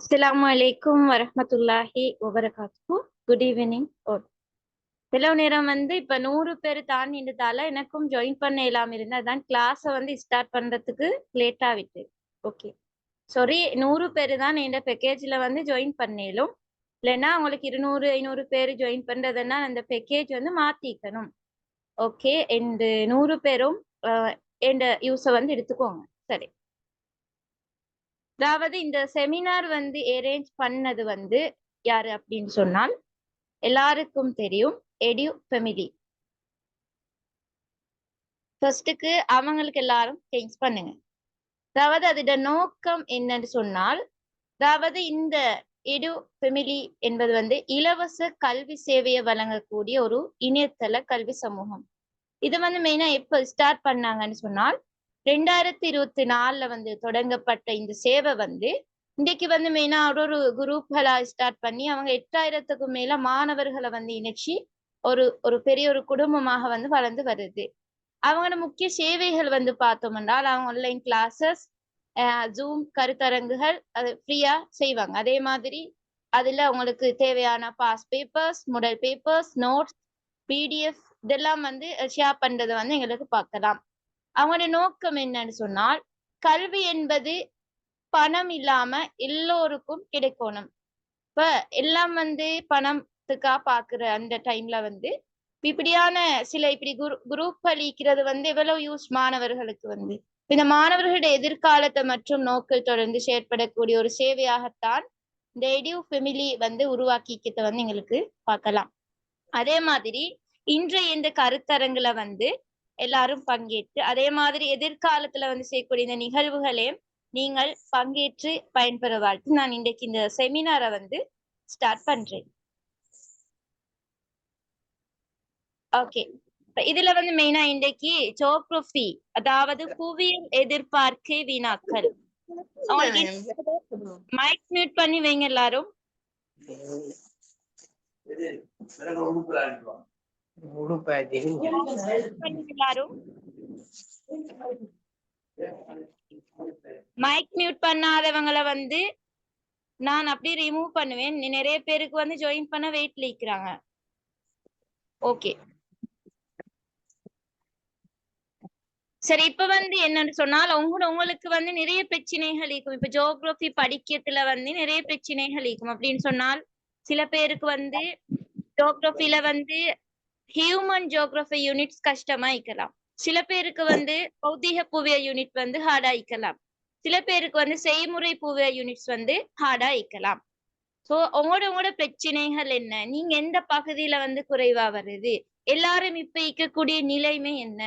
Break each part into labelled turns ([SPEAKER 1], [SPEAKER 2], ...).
[SPEAKER 1] அஸ்ஸலாமு வரஹ்மத்துல்லாஹி வபரகாத்துஹு. Good evening. சில நேரம் இப்ப 100 பேர் தாண்டிட்டதால எனக்கும் ஜாயின் பண்ண இல்லாம இருந்தது. அதான் கிளாஸ ஸ்டார்ட் பண்றதுக்கு லேட் ஆவிட்டு. ஓகே. சாரி 100 பேரு தான் இந்த பேக்கேஜ்ல ஜாயின் பண்ணேலும். இல்லைன்னா உங்களுக்கு 200, 500 பேர் ஜாயின் பண்றதுன்னா அந்த பேக்கேஜ் மாத்திக்கணும். ஓகே. இந்த 100 பேரும் இந்த யூஸ எடுத்துக்கோங்க. சரி. அதாவது இந்த செமினார் அரேஞ்ச் பண்ணது யாரு அப்படின்னு சொன்னால் எல்லாருக்கும் தெரியும் எடு ஃபெமிலி. ஃபர்ஸ்ட்டுக்கு அவங்களுக்கு எல்லாரும் தேங்க்ஸ் பண்ணுங்க. அதாவது அதோட நோக்கம் என்னன்னு சொன்னால், அதாவது இந்த எடு ஃபெமிலி என்பது இலவச கல்வி சேவையை வழங்கக்கூடிய ஒரு இணையதள கல்வி சமூகம். இது மெயினா எப்ப ஸ்டார்ட் பண்ணாங்கன்னு சொன்னால் 2024 தொடங்கப்பட்ட இந்த சேவை இன்றைக்கு மெயினா ஒரு குரூப்களா ஸ்டார்ட் பண்ணி அவங்க 8000க்கும் மேல மாணவர்களை இணைச்சி ஒரு ஒரு பெரிய ஒரு குடும்பமாக வளர்ந்து வருது. அவங்களோட முக்கிய சேவைகள் பார்த்தோம் என்றால் அவங்க ஆன்லைன் கிளாஸஸ், ஜூம் கருத்தரங்குகள் அது ஃப்ரீயா செய்வாங்க. அதே மாதிரி அதுல அவங்களுக்கு தேவையான past papers, model papers, notes, PDF இதெல்லாம் ஷேர் பண்றதை எங்களுக்கு பார்க்கலாம். அவங்களோட நோக்கம் என்னன்னு சொன்னால் கல்வி என்பது பணம் இல்லாம எல்லோருக்கும் கிடைக்கணும். இப்ப எல்லாம் பணத்துக்கா பாக்குற அந்த டைம்ல இப்படியான சில இப்படி குரூப் அளிக்கிறது எவ்வளவு யூஸ் மாணவர்களுக்கு இந்த மாணவர்களுடைய எதிர்காலத்தை மற்றும் நோக்கில் தொடர்ந்து செயற்படக்கூடிய ஒரு சேவையாகத்தான் இந்த எடு ஃபெமிலி உருவாக்கிக்கிட்ட எங்களுக்கு பார்க்கலாம். அதே மாதிரி இன்றைய இந்த கருத்தரங்குல எல்லாரும் பங்கேற்று அதே மாதிரி எதிர்காலத்துல செய்யக்கூடிய இந்த நிகழ்வுகளையும் நீங்கள் பங்கேற்று பயன்பெற வாழ்த்து நான் இன்றைக்கு இந்த செமினாரை ஸ்டார்ட் பண்றேன். ஓகே. இதுல மெயினா இன்றைக்கு ஜியோகிராஃபி, அதாவது புவியியல் எதிர்பார்க்கை வினாக்கள். மைக் மியூட் பண்ணி வைங்க எல்லாரும். எல்லாரும் மைக் மியூட் பண்ணாதவங்களை நான் அப்படியே ரிமூவ் பண்ணுவேன். நிறைய பேருக்கு ஜாயின் பண்ண வெயிட்ல இருக்கிறாங்க. ஓகே சரி. இப்ப என்னன்னு சொன்னால் உங்களுக்கு நிறைய பிரச்சனைகள் இருக்கும். இப்ப ஜியோகிராஃபி படிக்கிறதுல நிறைய பிரச்சனைகள் இருக்கும். அப்படின்னு சொன்னால் சில பேருக்கு ஜியோகிராஃபில ஹியூமன் ஜியோகிராஃபி யூனிட்ஸ் கஷ்டமா இருக்கலாம். சில பேருக்கு பௌதிக புவியியல் யூனிட் ஹார்டா இருக்கலாம். சில பேருக்கு செய்முறை புவியியல் யூனிட்ஸ் ஹார்டா இருக்கலாம். சோ உங்களோட பிரச்சனைகள் என்ன, நீங்க எந்த பகுதியில குறைவா வருது, எல்லாரும் இப்ப இருக்கக்கூடிய நிலைமை என்ன,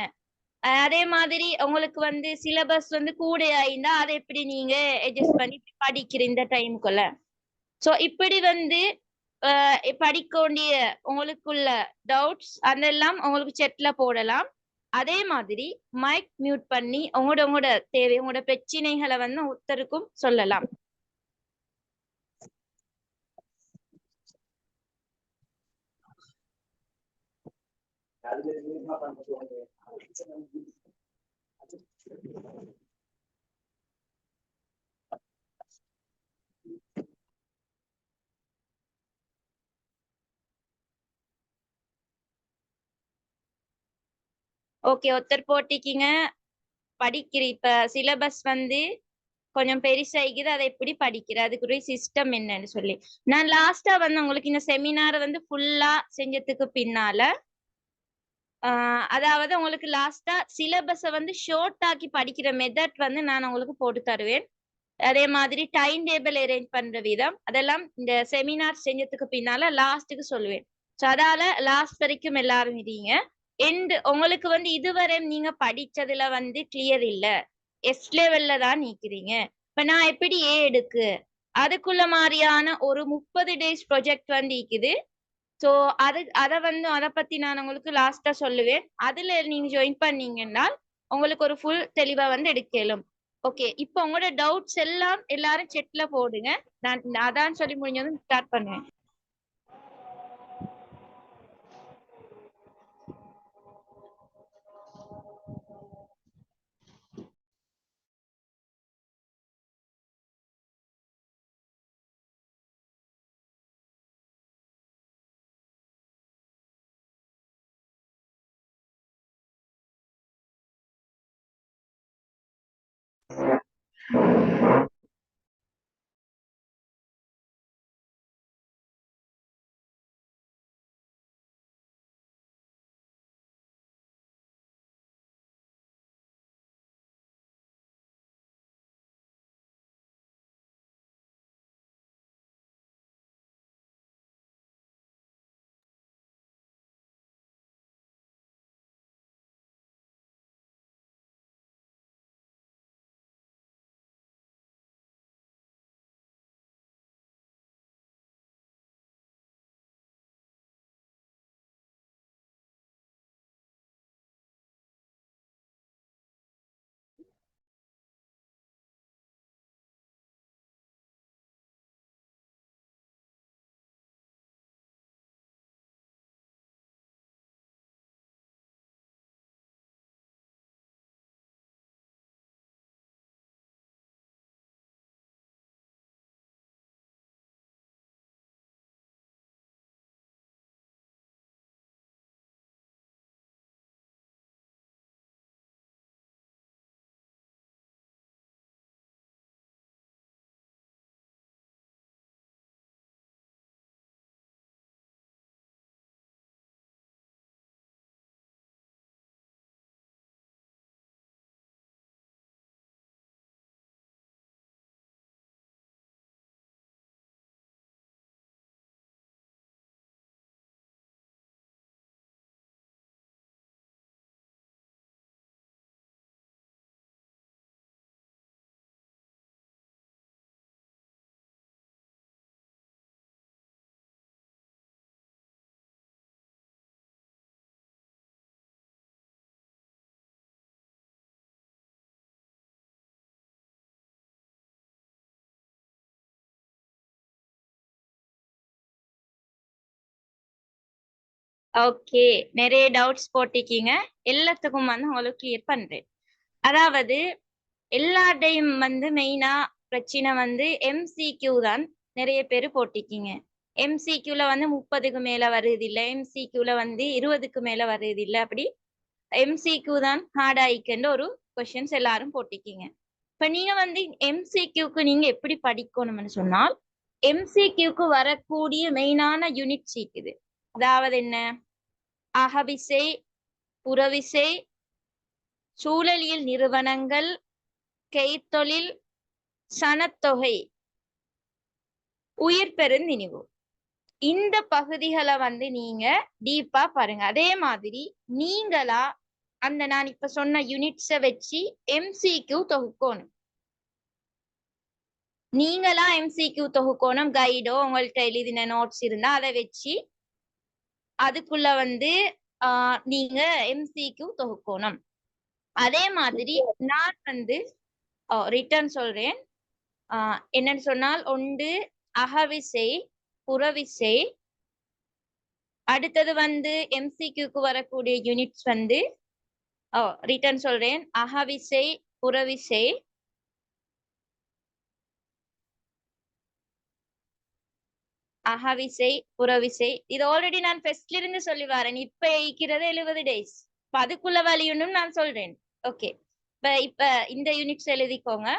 [SPEAKER 1] அதே மாதிரி உங்களுக்கு சிலபஸ் கூட ஆயிருந்தா அதை எப்படி நீங்க அட்ஜஸ்ட் பண்ணி படிக்கிற இந்த டைமுக்குள்ள. சோ இப்படி படிக்க வேண்டிய உங்களுக்குள்ள டவுட்ஸ் அதெல்லாம் உங்களுக்கு செட்ல போடலாம். அதே மாதிரி மைக் மியூட் பண்ணி உங்களோட தேவை உங்களோட பிரச்சனைகளை ஒருத்தருக்கும் சொல்லலாம். ஓகே. ஒருத்தர் போட்டிக்கீங்க படிக்கிற இப்ப சிலபஸ் கொஞ்சம் பெருசாகிக்குது, அதை எப்படி படிக்கிற அதுக்குரிய சிஸ்டம் என்னன்னு சொல்லி நான் லாஸ்டா உங்களுக்கு இந்த செமினார் ஃபுல்லா செஞ்சதுக்கு பின்னால அதாவது உங்களுக்கு லாஸ்டா சிலபஸ ஷார்ட் ஆக்கி படிக்கிற மெத்தட் நான் உங்களுக்கு போட்டு தருவேன். அதே மாதிரி டைம் டேபிள் அரேஞ்ச் பண்ற விதம் அதெல்லாம் இந்த செமினார் செஞ்சதுக்கு பின்னால லாஸ்ட்டுக்கு சொல்லுவேன். ஸோ அதால லாஸ்ட் வரைக்கும் எல்லாரும் இருங்க. எண்ட் உங்களுக்கு இதுவரை நீங்க படிச்சதுல கிளியர் இல்ல, எஸ் லெவல்ல தான் நிக்கிறீங்க. இப்ப நான் எப்படி எடுக்கு அதுக்குள்ள மாதிரியான ஒரு 30 டேஸ் ப்ரொஜெக்ட் இருக்குது. சோ அத பத்தி நான் உங்களுக்கு லாஸ்டா சொல்லுவேன். அதுல நீங்க ஜாயின் பண்ணீங்கன்னா உங்களுக்கு ஒரு ஃபுல் தெளிவா எடுக்கலும். ஓகே. இப்ப உங்களோட டவுட்ஸ் எல்லாம் எல்லாரும் செட்ல போடுங்க. நான் அதான் சொல்லி முடிஞ்சதும் ஸ்டார்ட் பண்ணுவேன். ஓகே, நிறைய டவுட்ஸ் போட்டிருக்கீங்க. எல்லாத்துக்கும் வந்து உங்களுக்கு கிளியர் பண்றேன். அதாவது எல்லார்டையும் வந்து மெயினா பிரச்சனை வந்து MCQ தான் நிறைய பேர் போட்டிருக்கீங்க. MCQல வந்து 30க்கு மேல வருது இல்ல, MCQல வந்து 20க்கு மேல வருது இல்ல, அப்படி MCQ தான் ஹார்ட் ஆயிக்குன்னு ஒரு கொஸ்டின்ஸ் எல்லாரும் போட்டிருக்கீங்க. இப்ப நீங்க வந்து MCQக்கு நீங்க எப்படி படிக்கணும்னு சொன்னால், MCQக்கு வரக்கூடிய மெயினான யூனிட்ஸ் இருக்குது. அதாவது என்ன? அகவிசை, புறவிசை, சூழலியல் நிறுவனங்கள், கைத்தொழில், சனத்தொகை, உயிர் பெருந்திணிவு. இந்த பகுதிகளை வந்து நீங்க டீப்பா பாருங்க. அதே மாதிரி நீங்களா அந்த நான் இப்ப சொன்ன யூனிட்ஸ வச்சு MCQ தொகுக்கணும். நீங்களா MCQ தொகுக்கணும். கைடோ உங்கள்ட்ட எழுதின நோட்ஸ் இருந்தா அதை வச்சு அதுக்குள்ள வந்து நீங்க MCQ தொகுக்கணும். அதே மாதிரி நான் வந்து ரிட்டர்ன் சொல்றேன். என்னன்னு சொன்னால், ஒன்று அகவிசை, புறவிசை, அடுத்தது வந்து MCQக்கு வரக்கூடிய யூனிட்ஸ் வந்து ரிட்டர்ன் சொல்றேன். அகவிசை, புறவிசை, அகவிசை, புறவிசை. இது ஆல்ரெடி நான் ஃபர்ஸ்ட்ல இருந்து சொல்லி வரேன். இப்ப இருக்கிறது 70 டேஸ். அதுக்குள்ள வழியுன்னு நான் சொல்றேன். ஓகே, இப்ப இந்த யூனிட்ஸ் எழுதிக்கோங்க.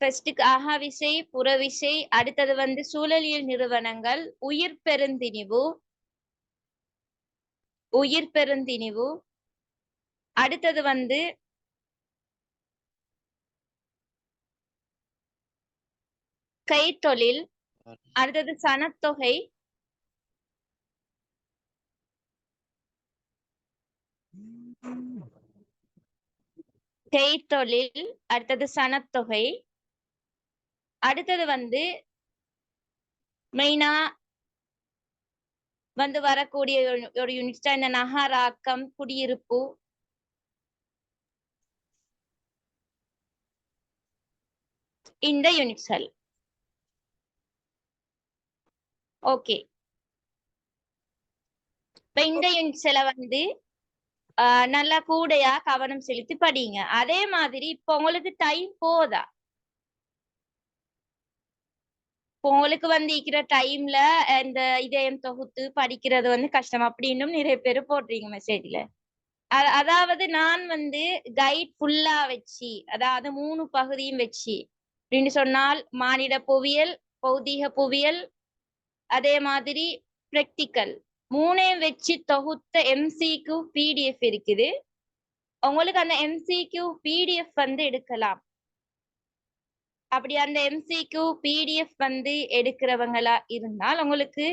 [SPEAKER 1] ஃபர்ஸ்டுக்கு அகவிசை, புறவிசை, அடுத்தது வந்து சூழலியல் நிறுவனங்கள், உயிர் பெருந்திணிவு, உயிர் பெருந்திணிவு, அடுத்தது வந்து கைத்தொழில், அடுத்தது சனத்தொகை, கைத்தொழில், அடுத்தது சனத்தொகை, அடுத்தது வந்து மெயினா வந்து வரக்கூடிய ஒரு யூனிட் தான் இந்த நகராக்கம், குடியிருப்பு, இந்த யூனிட்ஸ்கள். ஓகே, இப்ப இந்த யூனிட்ஸ்ல வந்து நல்லா கூடையா கவனம் செலுத்தி படிங்க. அதே மாதிரி இப்ப உங்களுக்கு டைம் போதா? உங்களுக்கு வந்து இருக்கிற டைம்ல இந்த இதயம் தொகுத்து படிக்கிறது வந்து கஷ்டம் அப்படின்னும் நிறைய பேர் போடுறீங்க மெசேஜ்ல. அதாவது நான் வந்து கைட் ஃபுல்லா வச்சு, அதாவது 3 பகுதியும் வச்சு அப்படின்னு சொன்னால் மானிட புவியியல், பௌதீக புவியியல், அதே மாதிரி பிராக்டிக்கல் 3ஐயும் வச்சு தொகுத்த எம்சிக்யூ பிடிஎஃப் இருக்குது. உங்களுக்கு அந்த எம்சிக்யூ பிடிஎஃப் வந்து எடுக்கலாம். அப்படி அந்த எம்சிக்யூ பிடிஎஃப் வந்து எடுக்கிறவங்களா இருந்தால் உங்களுக்கு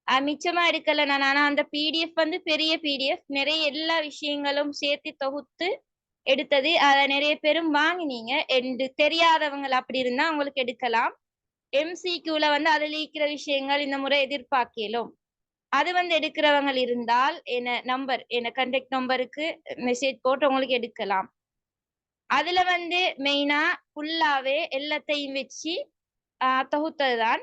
[SPEAKER 1] மிச்சமா எடுக்கல நான். ஆனா அந்த பிடிஎஃப் வந்து பெரிய பிடிஎஃப், நிறைய எல்லா விஷயங்களும் சேர்த்து தொகுத்து எடுத்தது. அதை நிறைய பேரும் வாங்கினீங்க. என்று தெரியாதவங்க அப்படி இருந்தா உங்களுக்கு எடுக்கலாம். எம்சிக்யூல வந்து அதுல இருக்கிற விஷயங்கள் இந்த முறை எதிர்பார்க்கலும். அது வந்து எடுக்கிறவங்க இருந்தால் என்ன கண்டெக்ட் நம்பருக்கு மெசேஜ் போட்டு உங்களுக்கு எடுக்கலாம். அதுல வந்து மெயினா ஃபுல்லாவே எல்லாத்தையும் வச்சு தொகுத்ததுதான்.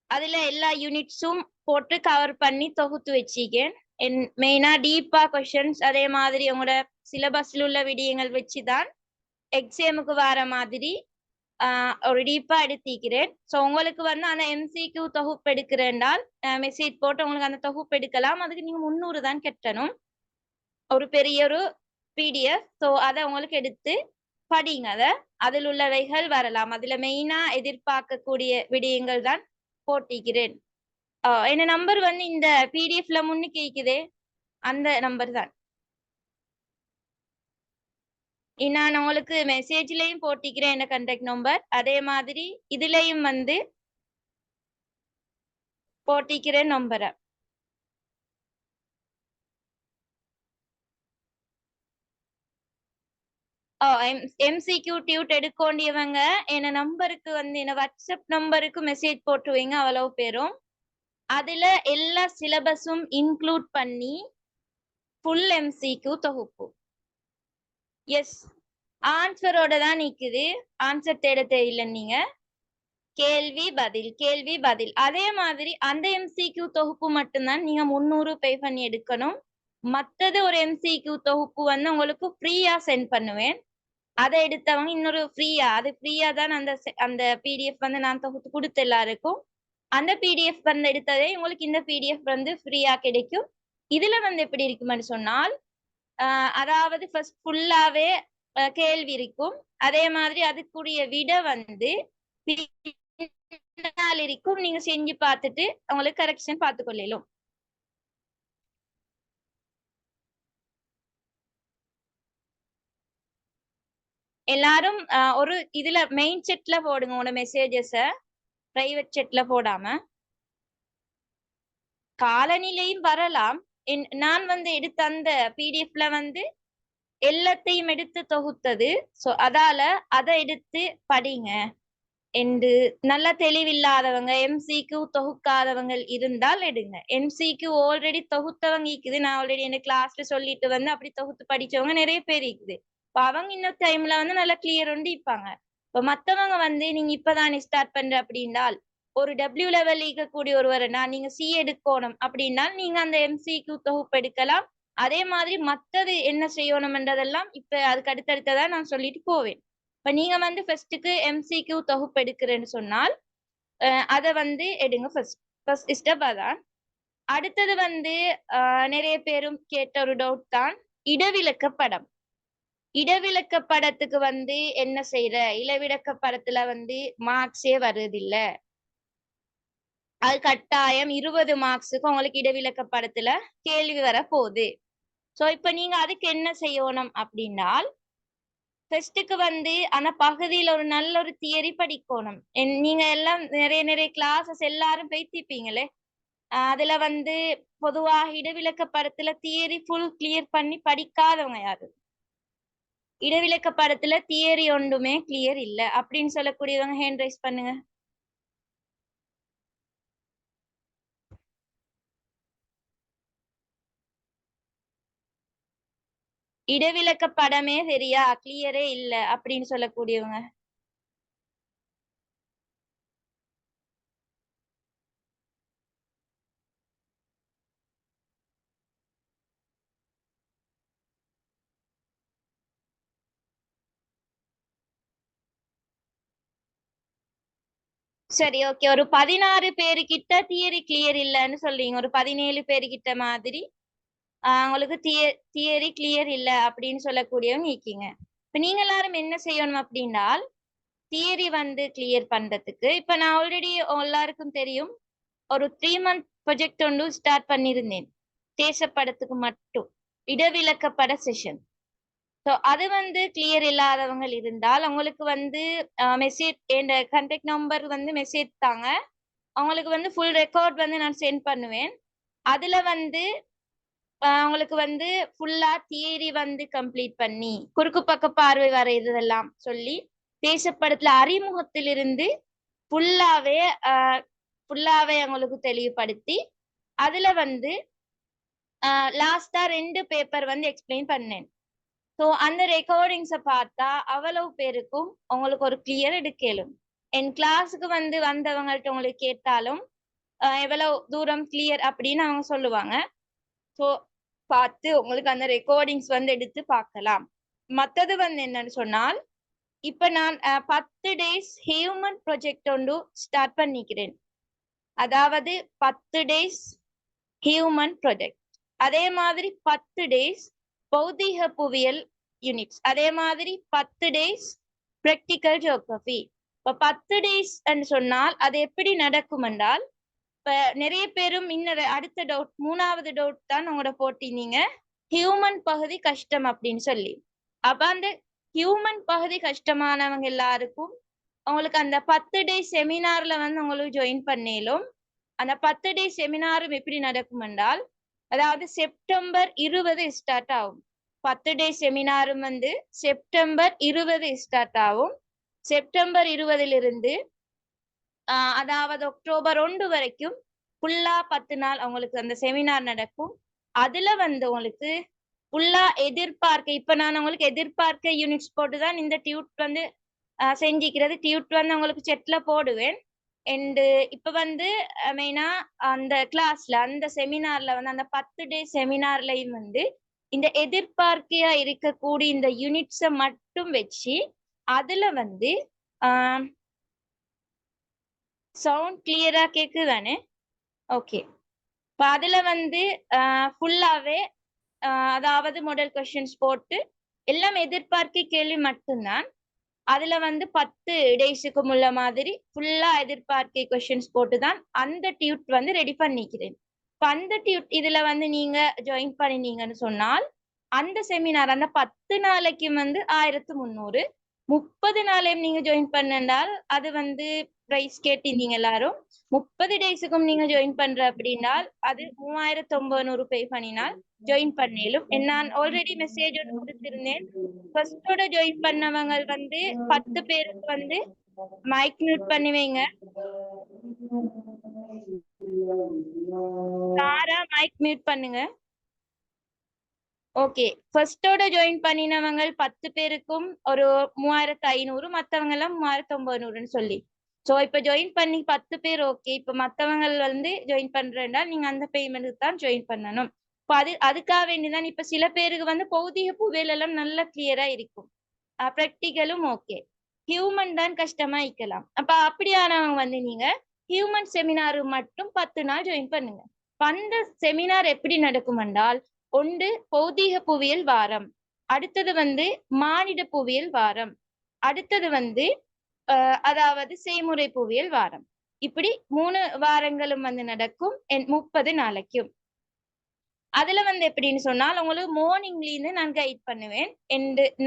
[SPEAKER 1] அதுல எல்லா யூனிட்ஸும் போட்டு கவர் பண்ணி தொகுத்து வச்சிக்கேன். மெயினா டீப்பா கொஸ்டின்ஸ், அதே மாதிரி உங்களோட சிலபஸ்ல உள்ள விடயங்கள் வச்சுதான் எக்ஸாமுக்கு வர மாதிரி ஒரு டீப்பா எடுத்திக்கிறேன். ஸோ உங்களுக்கு வந்து அந்த எம்சிக்யூ தொகுப்பு எடுக்கிறேன்டால் மெசேஜ் போட்டு உங்களுக்கு அந்த தொகுப்பு எடுக்கலாம். அதுக்கு நீங்க 300 தான் கட்டணும். ஒரு பெரிய ஒரு பிடிஎஃப். ஸோ அதை உங்களுக்கு எடுத்து படிங்க. அதில் உள்ளவைகள் வரலாம். அதுல மெயினா எதிர்பார்க்கக்கூடிய விடயங்கள் தான் போட்டிக்கிறேன். என்ன நம்பர் வந்து இந்த பிடிஎஃப்ல முன்னுக்கு இருக்குதே அந்த நம்பர் தான். நான் உங்களுக்கு மெசேஜ்லயும் போட்டிக்கிறேன் என்ன கண்டாக்ட் நம்பர். அதே மாதிரி இதுலயும் வந்து போட்டிக்கிறேன் நம்பரை. எம்சிக்யூ டியூட் எடுக்கொண்டியவங்க என்ன நம்பருக்கு வந்து என்ன வாட்ஸ்அப் நம்பருக்கு மெசேஜ் போட்டுவீங்க அவ்வளவு பேரும். அதுல எல்லா சிலபஸும் இன்க்ளூட் பண்ணி ஃபுல் எம்சிக்யூ தொகுப்பு. எஸ், ஆன்சரோட தான் நிக்குது. ஆன்சர் தேட தேவையில்லை. நீங்க கேள்வி பதில் கேள்வி பதில். அதே மாதிரி அந்த எம்சிக்யூ தொகுப்பு மட்டும்தான் நீங்க 300 பே பண்ணி எடுக்கணும். மத்தது ஒரு எம்சிக்யூ தொகுப்பு வந்து உங்களுக்கு ஃப்ரீயா சென்ட் பண்ணுவேன். அதை எடுத்தவங்க இன்னொரு ஃப்ரீயா, அது ஃப்ரீயா தான் அந்த அந்த பிடிஎஃப் வந்து நான் தொகுத்து கொடுத்த எல்லாருக்கும். அந்த பிடிஎஃப் வந்து எடுத்ததே உங்களுக்கு இந்த பிடிஎஃப் வந்து ஃப்ரீயா கிடைக்கும். இதுல வந்து எப்படி இருக்கும்னு சொன்னால் அதாவது ஃபர்ஸ்ட் ஃபுல்லாவே கேள்வி இருக்கும். அதே மாதிரி அதுக்குரிய விட வந்து பின்னால் இருக்கும். நீங்க செஞ்சு பார்த்துட்டு உங்களுக்கு கரெக்ஷன் பார்த்து கொள்ளலும். எல்லாரும் ஒரு இதுல மெயின் செட்ல போடுங்க உங்களோட மெசேஜஸ, பிரைவேட் செட்ல போடாம. காலநிலையும் வரலாம். நான் வந்து எடுத்த அந்த பிடிஎஃப்ல வந்து எல்லாத்தையும் எடுத்து தொகுத்தது. சோ அதால அதை எடுத்து படிங்க என்று. நல்ல தெளிவில்லாதவங்க எம்சிக்யூ தொகுக்காதவங்க இருந்தால் எடுங்க. எம்சிக்யூ ஆல்ரெடி தொகுத்தவங்க இருக்குது. நான் ஆல்ரெடி என்ன கிளாஸ்ல சொல்லிட்டு வந்து அப்படி தொகுத்து படிச்சவங்க நிறைய பேர் இருக்குது. இப்ப அவங்க இன்னும் டைம்ல வந்து நல்லா கிளியர் ஒண்டி இருப்பாங்க. இப்ப மத்தவங்க வந்து நீங்க இப்பதானே ஸ்டார்ட் பண்ற அப்படின்னால், ஒரு டபிள்யூ லெவல் இருக்கக்கூடிய ஒருவர்னா நீங்க சி எடுக்கணும் அப்படின்னா நீங்க அந்த எம்சிக்யூ தொகுப்பு எடுக்கலாம். அதே மாதிரி மத்தது என்ன செய்யணும்ன்றதெல்லாம் இப்ப அதுக்கு அடுத்தடுத்ததா நான் சொல்லிட்டு போவேன். இப்ப நீங்க வந்து ஃபர்ஸ்ட்டுக்கு எம்சிக்யூ தொகுப்பு எடுக்கிறேன்னு சொன்னால் அதை வந்து எடுங்க. ஃபர்ஸ்ட் ஸ்டெப் அதான். அடுத்தது வந்து நிறைய பேரும் கேட்ட ஒரு டவுட் தான் இடவிலக்க படம். இடவிலக்க படத்துக்கு வந்து என்ன செய்யற, இலவிலக்க படத்துல வந்து மார்க்ஸே வருதில்ல. அது கட்டாயம் 20 மார்க்ஸுக்கு உங்களுக்கு இடவிலக்க படத்துல கேள்வி வர போகுது. சோ இப்ப நீங்க அதுக்கு என்ன செய்யணும் அப்படின்னால், ஃபர்ஸ்ட்டுக்கு வந்து அந்த பகுதியில ஒரு நல்ல ஒரு தியரி படிக்கணும். நீங்க எல்லாம் நிறைய நிறைய கிளாஸஸ் எல்லாரும் பேசிப்பீங்களே. அதுல வந்து பொதுவாக இடவிலக்க படத்துல தியரி ஃபுல் கிளியர் பண்ணி படிக்காதவங்க யாரு? இடவிலக்க படத்துல தியரி ஒன்றுமே கிளியர் இல்ல அப்படின்னு சொல்லக்கூடியவங்க ஹேண்ட் ரைஸ் பண்ணுங்க. இடவிலக்க படமே சரியா கிளியரே இல்ல அப்படின்னு சொல்லக்கூடியவங்க. சரி, ஓகே. ஒரு 16 பேரு கிட்ட தியரி கிளியர் இல்லன்னு சொல்றீங்க. ஒரு 17 பேரு கிட்ட மாதிரி உங்களுக்கு தியரி கிளியர் இல்ல அப்படின்னு சொல்லக்கூடியவங்க இருக்கீங்க. இப்ப நீங்க எல்லாரும் என்ன செய்யணும் அப்படின்னால் தியரி வந்து கிளியர் பண்றதுக்கு இப்ப நான் ஆல்ரெடி எல்லாருக்கும் தெரியும் ஒரு 3 மந்த் ப்ரொஜெக்ட் ஒன்று ஸ்டார்ட் பண்ணியிருந்தேன். தேசப்படத்துக்கு மட்டும் இடவிலக்கப்பட செஷன். ஸோ அது வந்து கிளியர் இல்லாதவங்க இருந்தால் அவங்களுக்கு வந்து மெசேஜ் என் கான்டாக்ட் நம்பர் வந்து மெசேஜ் தாங்க. அவங்களுக்கு வந்து ஃபுல் ரெக்கார்ட் வந்து நான் சென்ட் பண்ணுவேன். அதுல வந்து அவங்களுக்கு வந்து ஃபுல்லா தியரி வந்து கம்ப்ளீட் பண்ணி குறுக்கு பக்க பார்வை வரைதெல்லாம் சொல்லி தேசப்படத்துல அறிமுகத்திலிருந்து ஃபுல்லாவே ஃபுல்லாவே அவங்களுக்கு தெளிவுபடுத்தி அதுல வந்து லாஸ்டா 2 பேப்பர் வந்து எக்ஸ்பிளைன் பண்ணேன். ஸோ அந்த ரெக்கார்டிங்ஸ பார்த்தா அவ்வளவு பேருக்கும் உங்களுக்கு ஒரு கிளியர் எடுக்கலும். என் கிளாஸுக்கு வந்து வந்தவங்கள்ட்ட உங்களுக்கு கேட்டாலும் எவ்வளவு தூரம் கிளியர் அப்படின்னு அவங்க சொல்லுவாங்க. ஸோ பார்த்து உங்களுக்கு அந்த ரெக்கார்டிங்ஸ் வந்து எடுத்து பார்க்கலாம். மத்தது வந்து என்னன்னு சொன்னால் இப்ப நான் 10 டேஸ் ஹியூமன் ப்ரொஜெக்ட் ஒன்று ஸ்டார்ட் பண்ணிக்கிறேன். அதாவது 10 டேஸ் ஹியூமன் ப்ரொஜெக்ட், அதே மாதிரி 10 டேஸ் பௌதீக புவியியல் யூனிட்ஸ், அதே மாதிரி 10 டேஸ் பிராக்டிக்கல் ஜியோகிராஃபி. இப்ப 10 டேஸ் சொன்னால் அது எப்படி நடக்கும் என்றால் இப்ப நிறைய பேரும் இன்னொரு அடுத்த டவுட் 3வது டவுட் தான் உங்களோட போட்டினீங்க ஹியூமன் பகுதி கஷ்டம் அப்படின்னு சொல்லி. அப்ப அந்த ஹியூமன் பகுதி கஷ்டமானவங்க எல்லாருக்கும் உங்களுக்கு அந்த 10 டே செமினார்ல வந்து உங்களுக்கு ஜாயின் பண்ணேலும். அந்த 10 டே செமினாரும் எப்படி நடக்கும் என்றால் அதாவது செப்டம்பர் 20 ஸ்டார்ட் ஆகும். 10 டே செமினாரும் வந்து செப்டம்பர் 20 ஸ்டார்ட் ஆகும். செப்டம்பர் 20லிருந்து அதாவது அக்டோபர் 1 வரைக்கும் ஃபுல்லா 10 நாள் அவங்களுக்கு அந்த செமினார் நடக்கும். அதுல வந்து உங்களுக்கு ஃபுல்லா எதிர்பார்க்க இப்ப நான் உங்களுக்கு எதிர்பார்க்க யூனிட்ஸ் போட்டுதான் இந்த டியூட் வந்து செஞ்சிக்கிறது. டியூட் வந்து உங்களுக்கு செட்ல போடுவேன். அண்ட் இப்ப வந்து மெயினா அந்த கிளாஸ்ல அந்த செமினார்ல வந்து அந்த 10 டே செமினார்லயும் வந்து இந்த எதிர்பார்க்கையா இருக்கக்கூடிய இந்த யூனிட்ஸை மட்டும் வச்சு அதுல வந்து சவுண்ட் கிளியரா கேக்குதானே? ஓகே. இப்ப அதுல வந்து ஃபுல்லாவே அதாவது மாடல் கொஸ்டின்ஸ் போட்டு எல்லாம் எதிர்பார்க்க கேள்வி மட்டும்தான். அதுல வந்து 10 டேஸுக்கு உள்ள மாதிரி ஃபுல்லா எதிர்பார்க்க கொஸ்டின்ஸ் போட்டுதான் அந்த டியூட் வந்து ரெடி பண்ணிக்கிறேன். இப்ப அந்த டியூட் இதுல வந்து நீங்க ஜாயின் பண்ணினீங்கன்னு சொன்னால் அந்த செமினார் அந்த 10 நாளைக்கு வந்து 1300, 30 நாளையும் நீங்க ஜாயின் பண்ணால் அது வந்து பிரைஸ் கேட்டீங்க எல்லாரும். 30 டேஸுக்கும் நீங்க ஜாயின் பண்ற அப்படின்னால் அது 3900 பே பண்ணினால் ஜாயின் பண்ணேலும். நான் ஆல்ரெடி மெசேஜ் கொடுத்திருந்தேன். ஃபர்ஸ்டோட ஜாயின் பண்ணவங்க வந்து 10 பேருக்கு வந்து மைக் மியூட் பண்ணி வைங்க. சாரா மைக் மியூட் பண்ணுங்க. ஓகே. ஃபர்ஸ்டோட ஜாயின் பண்ணினவங்க 10 பேருக்கும் ஒரு 3500, மத்தவங்க எல்லாம் 3900ன்னு சொல்லி. சோ இப்ப ஜாயின் பண்ணி 10 பேர் ஓகே. இப்ப மத்தவங்க வந்து ஜாயின் பண்றேன்னா நீங்க அந்த பேமெண்ட்டுக்கு தான் ஜாயின் பண்ணணும். இப்ப அதுக்காக வேண்டிதான் இப்ப சில பேருக்கு வந்து பௌதிக புவியியல் எல்லாம் நல்லா கிளியரா இருக்கும். பிராக்டிகலும் ஓகே. ஹியூமன் தான் கஷ்டமா இருக்கலாம். அப்ப அப்படியானவங்க வந்து நீங்க ஹியூமன் செமினார் மட்டும் 10 நாள் ஜாயின் பண்ணுங்க. அந்த செமினார் எப்படி நடக்கும் என்றால் ஒன்று பௌதீக புவியியல் வாரம், அடுத்தது வந்து மானிட புவியியல் வாரம், அடுத்தது வந்து அதாவது செய்முறை புவியியல் வாரம். இப்படி 3 வாரங்களும் வந்து நடக்கும் 30 நாளைக்கும். அதுல வந்து எப்படின்னு சொன்னால் உங்களுக்கு மார்னிங்ல இருந்து நான் கைட் பண்ணுவேன்.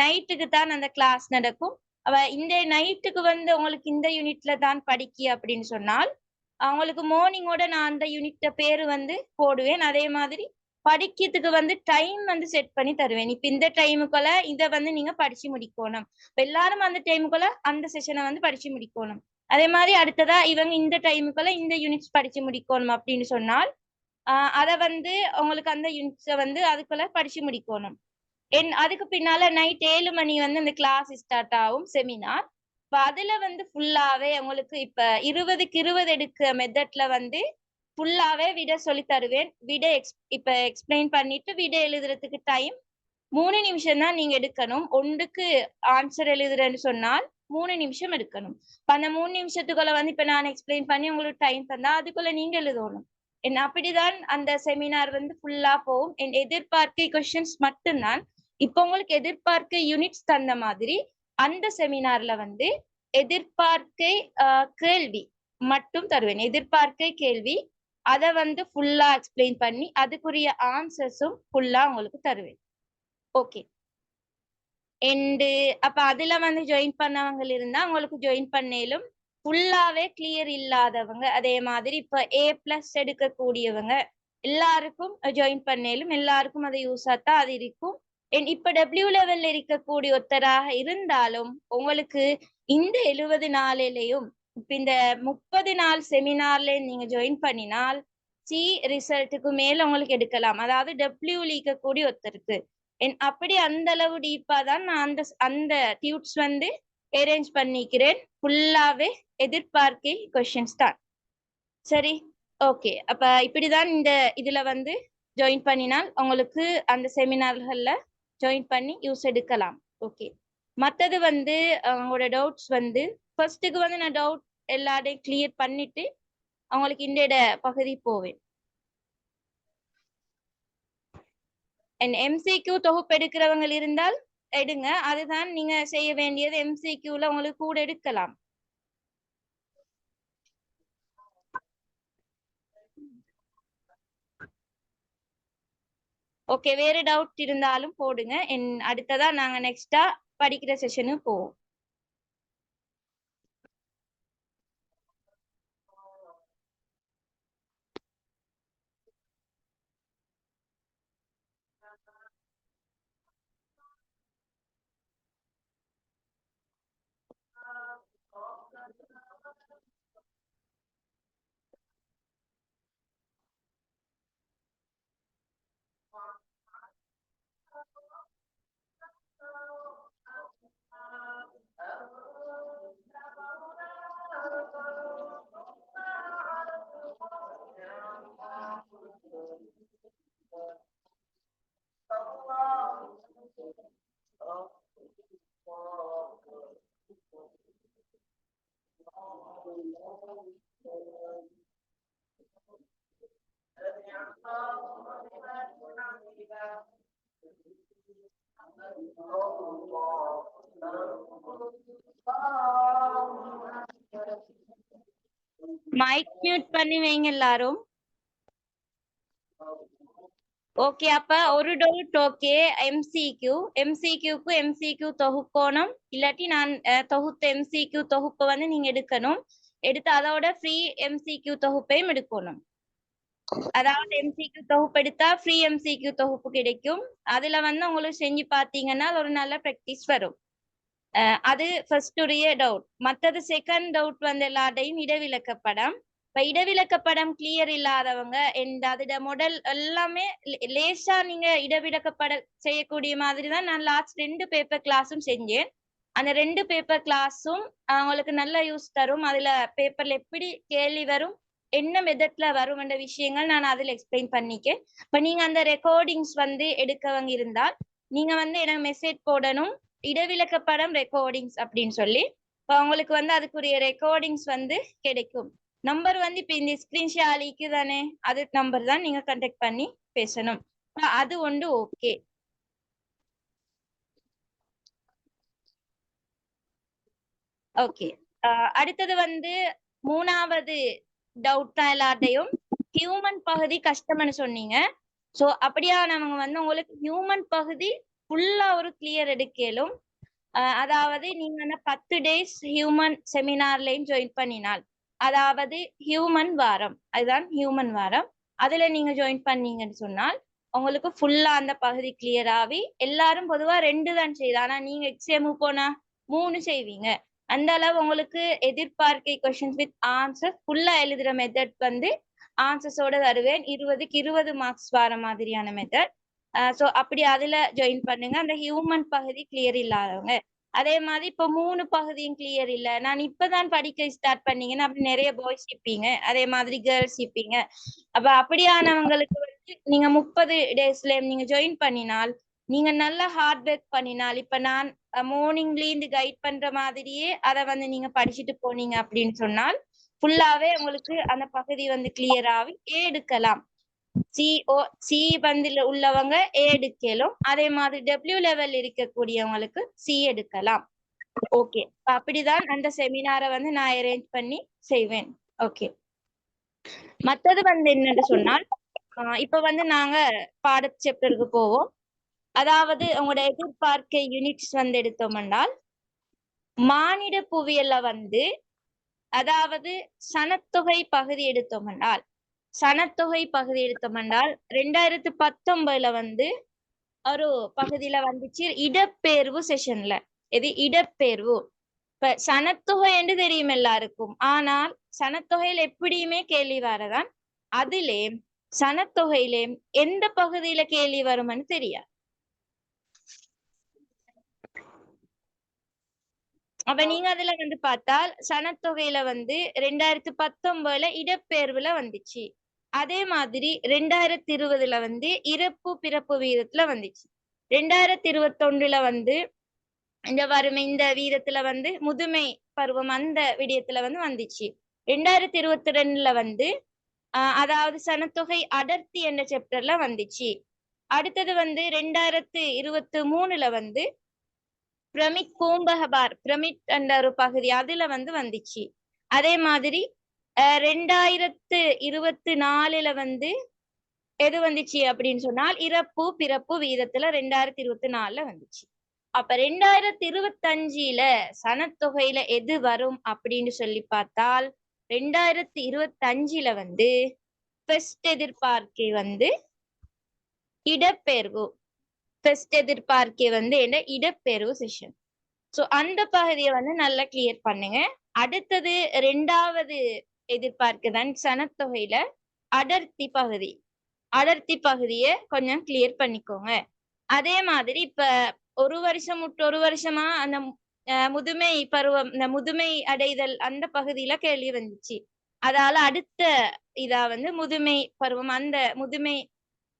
[SPEAKER 1] நைட்டுக்கு தான் அந்த கிளாஸ் நடக்கும். இந்த நைட்டுக்கு வந்து உங்களுக்கு இந்த யூனிட்ல தான் படிக்க அப்படின்னு சொன்னால் அவங்களுக்கு மார்னிங்கோட நான் அந்த யூனிட்ட பேரு வந்து போடுவேன். அதே மாதிரி படிக்கிறதுக்கு வந்து டைம் வந்து செட் பண்ணி தருவேன். இப்ப இந்த டைமுக்குள்ள இதை வந்து நீங்க படிச்சு முடிக்கணும். எல்லாரும் அந்த டைமுக்குள்ள அந்த செஷனை வந்து படிச்சு முடிக்கணும். அதே மாதிரி அடுத்ததா இவங்க இந்த டைமுக்குள்ள இந்த யூனிட்ஸ் படிச்சு முடிக்கணும் அப்படின்னு சொன்னால் அதை வந்து உங்களுக்கு அந்த யூனிட்ஸை வந்து அதுக்குள்ள படிச்சு முடிக்கணும். அதுக்கு பின்னால நைட் 7 மணி வந்து இந்த கிளாஸ் ஸ்டார்ட் ஆகும் செமினார். இப்ப அதுல வந்து ஃபுல்லாவே உங்களுக்கு இப்ப 20க்கு 20 எடுக்கிற மெத்தட்ல வந்து ஃபுல்லாவே விட சொல்லி தருவேன். விட இப்ப எக்ஸ்பிளைன் பண்ணிட்டு விட எழுதுறதுக்கு டைம் 3 நிமிஷம் தான் நீங்க எடுக்கணும். ஒன்றுக்கு ஆன்சர் எழுதுறேன்னு சொன்னால் 3 நிமிஷம் எடுக்கணும். இப்ப அந்த 3 நிமிஷத்துக்குள்ள வந்து இப்ப நான் எக்ஸ்பிளைன் பண்ணி உங்களுக்கு டைம் தந்தா அதுக்குள்ள நீங்க எழுதணும். அப்படிதான் அந்த செமினார் வந்து ஃபுல்லா போகும். என் எதிர்பார்க்கை கொஸ்டின்ஸ் மட்டும்தான். இப்போ உங்களுக்கு எதிர்பார்க்கை யூனிட்ஸ் தந்த மாதிரி அந்த செமினார்ல வந்து எதிர்பார்க்கை கேள்வி மட்டும் தருவேன். எதிர்பார்க்கை கேள்வி அதை வந்து ஃபுல்லா எக்ஸ்பிளைன் பண்ணி அதுக்குரிய ஆன்சர்ஸும் ஃபுல்லா உங்களுக்கு தருவேன். ஓகே. அண்ட் அப்ப அதுல வந்து ஜாயின் பண்ணவங்க இருந்தா உங்களுக்கு ஜாயின் பண்ணேலும். ஃபுல்லாவே கிளியர் இல்லாதவங்க, அதே மாதிரி இப்ப A+ எடுக்கக்கூடியவங்க எல்லாருக்கும் ஜாயின் பண்ணேலும். எல்லாருக்கும் அது யூஸ் ஆத்தா அது இருக்கும். இப்ப W லெவல்ல இருக்கக்கூடிய ஒருத்தராக இருந்தாலும் உங்களுக்கு இந்த 70 நாளிலையும் இப்ப இந்த 30 நாள் செமினார்ல நீங்க ஜாயின் பண்ணினால் C ரிசல்ட்டுக்கு மேல உங்களுக்கு எடுக்கலாம். அதாவது W இருக்கக்கூடிய ஒருத்தருக்கு அப்படி அந்த அளவு டீப்பா தான் நான் அந்த டியூட்ஸ் வந்து அரேஞ்ச் பண்ணிக்கிறேன். ஃபுல்லாவே எதிர்பார்க்கை கொஸ்டின்ஸ் தான். சரி, ஓகே. அப்ப இப்படிதான் இந்த இதுல வந்து ஜாயின் பண்ணினால் உங்களுக்கு அந்த செமினார்கள்ல ஜாயின் பண்ணி யூஸ் எடுக்கலாம். ஓகே. மத்தது வந்து உங்களோட டவுட்ஸ் வந்து ஃபர்ஸ்ட்டுக்கு வந்து நான் டவுட் எல்லாரையும் கிளியர் பண்ணிட்டு அவங்களுக்கு இந்த பகுதி போவேன். MCQ தொகுப்பு எடுக்கிறவங்க இருந்தால் எடுங்க. அதுதான் நீங்க செய்ய வேண்டியது. MCQல உங்களுக்கு கூட எடுக்கலாம். ஓகே, வேற டவுட் இருந்தாலும் போடுங்க. அடுத்ததா நாங்க நெக்ஸ்டா படிக்கிற செஷனுக்கு போவோம். மைக் மியூட் பண்ணி வைங்க எல்லாரும். ஓகே, அப்ப ஒரு டவுட். ஓகே, எம்சிக்யூக்கு எம்சிக்யூ தொகுக்கணும். இல்லாட்டி நான் தொகுத்த எம்சிக்யூ தொகுப்பை வந்து நீங்க எடுக்கணும். எடுத்து அதோட ஃப்ரீ எம்சிக்யூ தொகுப்பையும் எடுக்கணும். அதாவது MCQ தொகுப்பு எடுத்தா ஃப்ரீ MCQ தொகுப்பு கிடைக்கும். அதுல வந்து உங்களுக்கு செஞ்சு பாத்தீங்கன்னா ஒரு நல்ல பிராக்டிஸ் வரும். அது ஃபர்ஸ்ட் உரிய டவுட். மற்றது செகண்ட் டவுட் வந்து எல்லாத்தையும் இடவிலக்கப்படம். இப்ப இடவிலக்கப்படம் கிளியர் இல்லாதவங்க அதோட மாடல் எல்லாமே லேசா நீங்க இடவிலக்கப்பட செய்யக்கூடிய மாதிரி தான் நான் லாஸ்ட் 2 பேப்பர் கிளாஸும் செஞ்சேன். அந்த 2 பேப்பர் கிளாஸும் உங்களுக்கு நல்ல யூஸ் தரும். அதுல பேப்பர்ல எப்படி கேள்வி வரும், என்ன மெத்தட்ல வரும் என்ற விஷயங்கள் நான் அதுல எக்ஸ்பிளைன் பண்ணிக்கேன். இப்ப நீங்க அந்த ரெக்கார்டிங்ஸ் வந்து எடுக்கவங்க இருந்தால் நீங்க வந்து எனக்கு மெசேஜ் போடணும், இடவிலக்கப்படம் ரெக்கார்டிங்ஸ் அப்படின்னு சொல்லி. இப்ப உங்களுக்கு வந்து அதுக்குரிய ரெக்கார்டிங்ஸ் வந்து கிடைக்கும். நம்பர் வந்து இப்ப இந்த ஸ்கிரீன்ஷாட் தானே, அது நம்பர் தான் நீங்க கான்டாக்ட் பண்ணி பேசணும். அது ஒன்று. Okay, okay. அடுத்தது வந்து 3வது டவுட் தான் எல்லாத்தையும். ஹியூமன் பகுதி கஷ்டம்னு சொன்னீங்க. சோ அப்படியானவங்க வந்து உங்களுக்கு ஹியூமன் பகுதி ஃபுல்லா ஒரு கிளியர் எடுக்கலும். அதாவது நீங்க 10 டேஸ் ஹியூமன் செமினார்லயும் ஜாயின் பண்ணினால், அதாவது ஹியூமன் வாரம், அதுதான் ஹியூமன் வாரம். அதுல நீங்க ஜாயின் பண்ணீங்கன்னு சொன்னால் உங்களுக்கு ஃபுல்லா அந்த பகுதி கிளியர் ஆகி எல்லாரும் பொதுவா 2 தான் செய்யுது. ஆனா நீங்க எக்ஸாம் போனா 3 செய்வீங்க. அந்த அளவு உங்களுக்கு எதிர்பார்க்கை கொஸ்டின்ஸ் வித் ஆன்சர் ஃபுல்லா எழுதுற மெத்தட் வந்து ஆன்சர்ஸோட வருவேன். 20க்கு 20 மார்க்ஸ் வர மாதிரியான மெத்தட். சோ அப்படி அதுல ஜாயின் பண்ணுங்க. அந்த ஹியூமன் பகுதி கிளியர் இல்லாதவங்க. அதே மாதிரி இப்ப 3 பகுதியும் கிளியர் இல்ல, நான் இப்பதான் படிக்க ஸ்டார்ட் பண்ணீங்கன்னா அப்படி நிறைய பாய்ஸ் இருப்பீங்க, அதே மாதிரி கேர்ள்ஸ் இருப்பீங்க. அப்ப அப்படியானவங்களுக்கு வந்து நீங்க 30 டேஸ்ல நீங்க ஜாயின் பண்ணினால், நீங்க நல்லா ஹார்ட் ஒர்க் பண்ணினால், இப்ப நான் மார்னிங்ல இருந்து கைட் பண்ற மாதிரியே அதை வந்து நீங்க படிச்சுட்டு போனீங்க அப்படின்னு சொன்னால் ஃபுல்லாவே உங்களுக்கு அந்த பகுதி வந்து கிளியர் ஆகி எடுக்கலாம். சி பந்தில உள்ளவங்க ஏ எடுக்கலும், அதே மாதிரி டபிள்யூ லெவல் இருக்கக்கூடியவங்களுக்கு சி எடுக்கலாம். ஓகே, அப்படிதான் அந்த செமினாரை வந்து நான் அரேஞ்ச் பண்ணி செய்வேன். ஓகே, மத்தது வந்து என்னன்னு சொன்னால் இப்ப வந்து நாங்க பாட சாப்டருக்கு போவோம். அதாவது உங்களோட எதிர்பார்க்கை யூனிட்ஸ் வந்து எடுத்தோம்னால் மானிட புவியியல்ல வந்து அதாவது சனத்தொகை பகுதி எடுத்தோம்னால் 2019 வந்து ஒரு பகுதியில வந்துச்சு இடப்பெயர்வு செஷன்ல. இது இடப்பெயர்வு. இப்ப சனத்தொகை என்று தெரியும் எல்லாருக்கும். ஆனால் சனத்தொகையில் எப்படியுமே கேள்வி வரதான். அதிலே சனத்தொகையிலே எந்த பகுதியில கேள்வி வரும்னு தெரியாது. அப்ப நீங்க அதுல வந்து பார்த்தால் சனத்தொகையில வந்து 2019 இடப்பெயர்வுல வந்துச்சு. அதே மாதிரி 2020 வந்து இறப்பு பிறப்பு வீதத்துல வந்துச்சு. 2021 வந்து இந்த வறுமை இந்த வீதத்துல வந்து முதுமை பருவம் அந்த விடயத்துல வந்து வந்துச்சு. 2022 வந்து அதாவது சனத்தொகை அடர்த்தி என்ற சாப்டர்ல வந்துச்சு. அடுத்தது வந்து 2023 வந்து பிரமிட் பூம்பகபார் பிரமிட் என்ற ஒரு பகுதி அதுல வந்து வந்துச்சு. அதே மாதிரி 2024 வந்து எது வந்துச்சு அப்படின்னு சொன்னால் இறப்பு பிறப்பு வீதத்துல 2024 வந்துச்சு. அப்ப 2025 சனத்தொகையில எது வரும் அப்படின்னு சொல்லி பார்த்தால் 2025 வந்து பெஸ்ட் எதிர்பார்க்கை வந்து இடப்பெயர்வு. பெஸ்ட் எதிர்பார்க்கை வந்து என்ன இடப்பெயர்வு செஷன். சோ அந்த பகுதியை வந்து நல்லா கிளியர் பண்ணுங்க. அடுத்தது 2வது எதிர்பார்க்கை தான் சனத்தொகையில அடர்த்தி பகுதி. அடர்த்தி பகுதியை கொஞ்சம் கிளியர் பண்ணிக்கோங்க. அதே மாதிரி இப்ப ஒரு வருஷம் விட்டு ஒரு வருஷமா அந்த முதுமை பருவம் இந்த முதுமை அடைதல் அந்த பகுதியில கேள்வி வந்துச்சு. அதால அடுத்த இதா வந்து முதுமை பருவம் அந்த முதுமை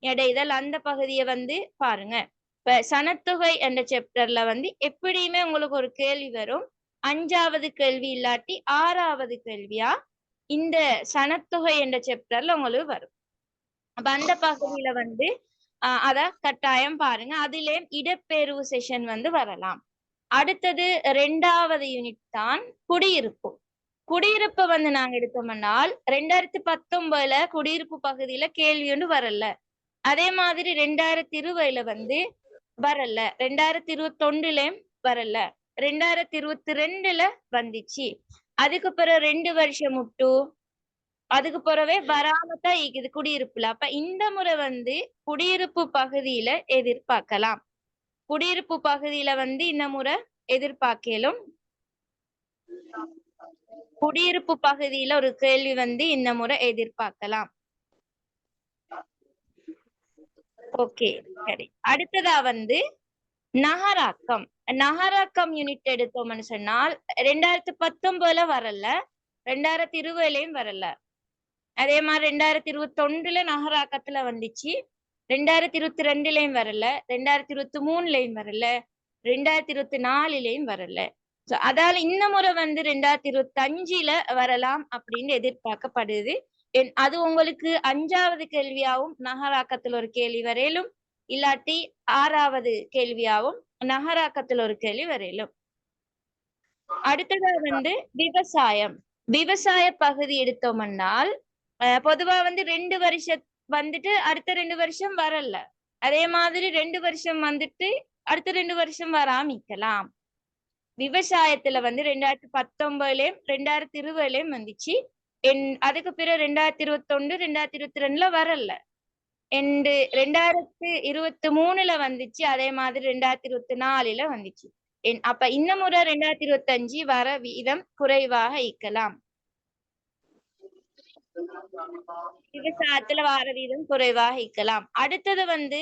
[SPEAKER 1] அடைதல் அந்த பகுதியை வந்து பாருங்க. இப்ப சனத்தொகை என்ற சாப்டர்ல வந்து எப்படியுமே உங்களுக்கு ஒரு கேள்வி வரும். 5வது கேள்வி இல்லாட்டி 6வது கேள்வியா இந்த சனத்தொகை என்ற சாப்டர்ல உங்களுக்கு வரும். அப்ப அந்த பகுதியில வந்து அத கட்டாயம் பாருங்க. அதிலே இடப்பெயர்வு செஷன் வந்து வரலாம். அடுத்தது 2வது யூனிட் தான் குடியிருப்பு. குடியிருப்பு வந்து நாங்க எடுத்தோம்னால் 2019 குடியிருப்பு பகுதியில கேள்வி ஒன்று வரல. அதே மாதிரி 2020 வந்து வரல. 2021 வரல. 2022 வந்துச்சு. அதுக்கு பிறகு 2 வருஷம் விட்டு அதுக்கு பிறவே வராமத்தான் இருக்குது குடியிருப்புல. அப்ப இந்த முறை வந்து குடியிருப்பு பகுதியில எதிர்பார்க்கலாம். குடியிருப்பு பகுதியில வந்து இந்த முறை எதிர்பார்க்கலும். குடியிருப்பு பகுதியில ஒரு கேள்வி வந்து இந்த முறை எதிர்பார்க்கலாம். ஓகே, சரி. அடுத்ததா வந்து நகராக்கம். நகராக்கம் யூனிட் எடுத்தோம்னு சொன்னால் 2019 வரல, 2020 வரல. அதே மாதிரி 2021 நகராக்கத்துல வந்துச்சு. 2022 வரல, 2023 வரல, 2024 வரல. அதால இந்த முறை வந்து 2025 வரலாம் அப்படின்னு எதிர்பார்க்கப்படுது. அது உங்களுக்கு 5வது கேள்வியாவும் நகராக்கத்துல ஒரு கேள்வி வரையிலும், இல்லாட்டி 6வது கேள்வியாவும் நகராக்கத்துல ஒரு கேள்வி வரையிலும். அடுத்ததா வந்து விவசாயம். விவசாய பகுதி எடுத்தோம்னால் பொதுவா வந்து 2 வருஷம் வந்துட்டு அடுத்த 2 வருஷம் வரல. அதே மாதிரி 2 வருஷம் வந்துட்டு அடுத்த 2 வருஷம் வராமிக்கலாம். விவசாயத்துல வந்து 2019 2020 வந்துச்சு. அதுக்கு பிறகு 2021 2022 வரல. 2023 வந்துச்சு. அதே மாதிரி 2024 வந்துச்சு. அப்ப இந்த முறை 2025 வர வீதம் குறைவாக இருக்கலாம். விவசாயத்துல வார வீதம் குறைவாக இருக்கலாம். அடுத்தது வந்து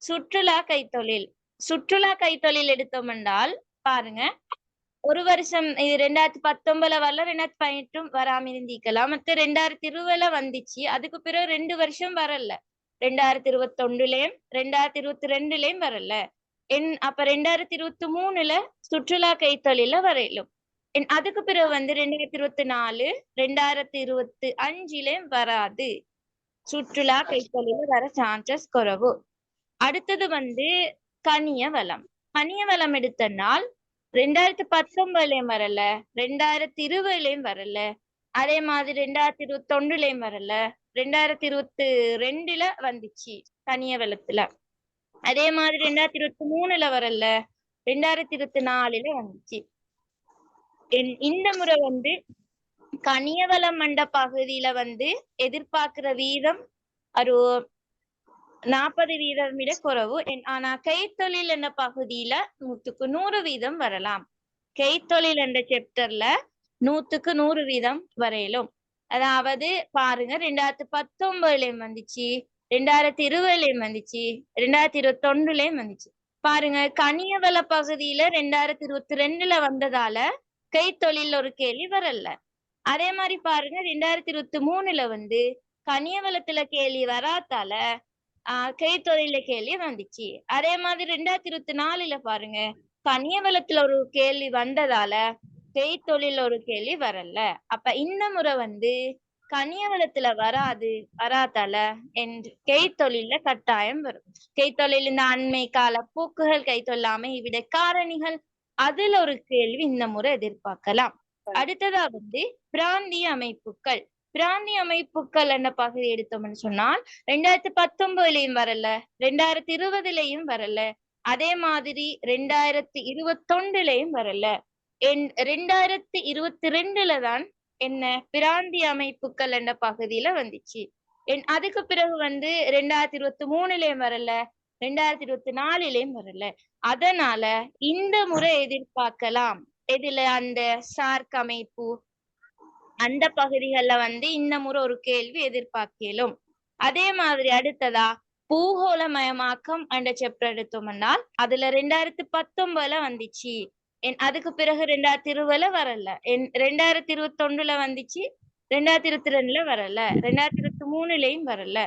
[SPEAKER 1] சுற்றுலா கைத்தொழில். சுற்றுலா கைத்தொழில் எடுத்தோம் என்றால் பாருங்க, ஒரு வருஷம் இது 2019 வரல, 2018 வராம இருந்திக்கலாம். மத்த 2020 வந்துச்சு. அதுக்கு பிறகு 2 வருஷம் வரல. 2021 2022 வரல. அப்ப 2023 சுற்றுலா கைத்தொழில வரையிலும். அதுக்கு பிறகு வந்து 2024 2025 வராது. சுற்றுலா கைத்தொழில வர சான்சஸ் குறைவு. அடுத்தது வந்து கனிய வளம். கனிய வளம் எடுத்த நாள் 2019 வரல, 2020 வரல, அதே மாதிரி 2021 வரல, 2022 வந்துச்சு கனிய வளத்துல. அதே மாதிரி 2023 வரல, 2024 வந்துச்சு. இந்த முறை வந்து கனியவளம் மண்ட பகுதியில வந்து எதிர்பார்க்கிற வீதம் ஒரு 40% விட குறைவு. ஆனா கைத்தொழில் என்ற பகுதியில 100% வரலாம். கைத்தொழில் என்ற சாப்டர்ல 100% வரையிலும். அதாவது பாருங்க 2019 வந்துச்சு, 2020 வந்துச்சு, 2021 வந்துச்சு. பாருங்க கனியவள பகுதியில 2022 வந்ததால கைத்தொழில் ஒரு கேள்வி வரல. அதே மாதிரி பாருங்க 2023 வந்து கனியவளத்துல கேள்வி வராதால கைத்தொழில கேள்வி வந்துச்சு. அதே மாதிரி 2024 பாருங்க கனியவளத்துல ஒரு கேள்வி வந்ததால கைத்தொழில் ஒரு கேள்வி வரல. அப்ப இந்த முறை வந்து கனியவளத்துல வராதால கைத்தொழில கட்டாயம் வரும். கைத்தொழில் இந்த அண்மை கால போக்குகள், கைத்தொழில் அமைவிட காரணிகள், அதுல ஒரு கேள்வி இந்த முறை எதிர்பார்க்கலாம். அடுத்ததா வந்து பிராந்திய அமைப்புகள். பிராந்திய அமைப்புகள் என்ற பகுதி எடுத்தோம்னு சொன்னால் 2019 வரல, 2020 வரல, அதே மாதிரி 2021 வரல. 2022 தான் என்ன பிராந்திய அமைப்புகள் என்ற பகுதியில வந்துச்சு. அதுக்கு பிறகு வந்து 2023 வரல, 2024 வரல. அதனால இந்த முறை எதிர்பார்க்கலாம். இதுல அந்த சார்க் அமைப்பு அந்த பகுதிகள்ல வந்து இந்த முறை ஒரு கேள்வி எதிர்பார்க்கலும். அதே மாதிரி அடுத்ததா பூகோளமயமாக்கம் என்ற சாப்டர் எடுத்தோம்னால் அதுல 2019 வந்துச்சு. அதுக்கு பிறகு 2020 வரல, 2021 வந்துச்சு, 2022 வரல, 2023 வரல,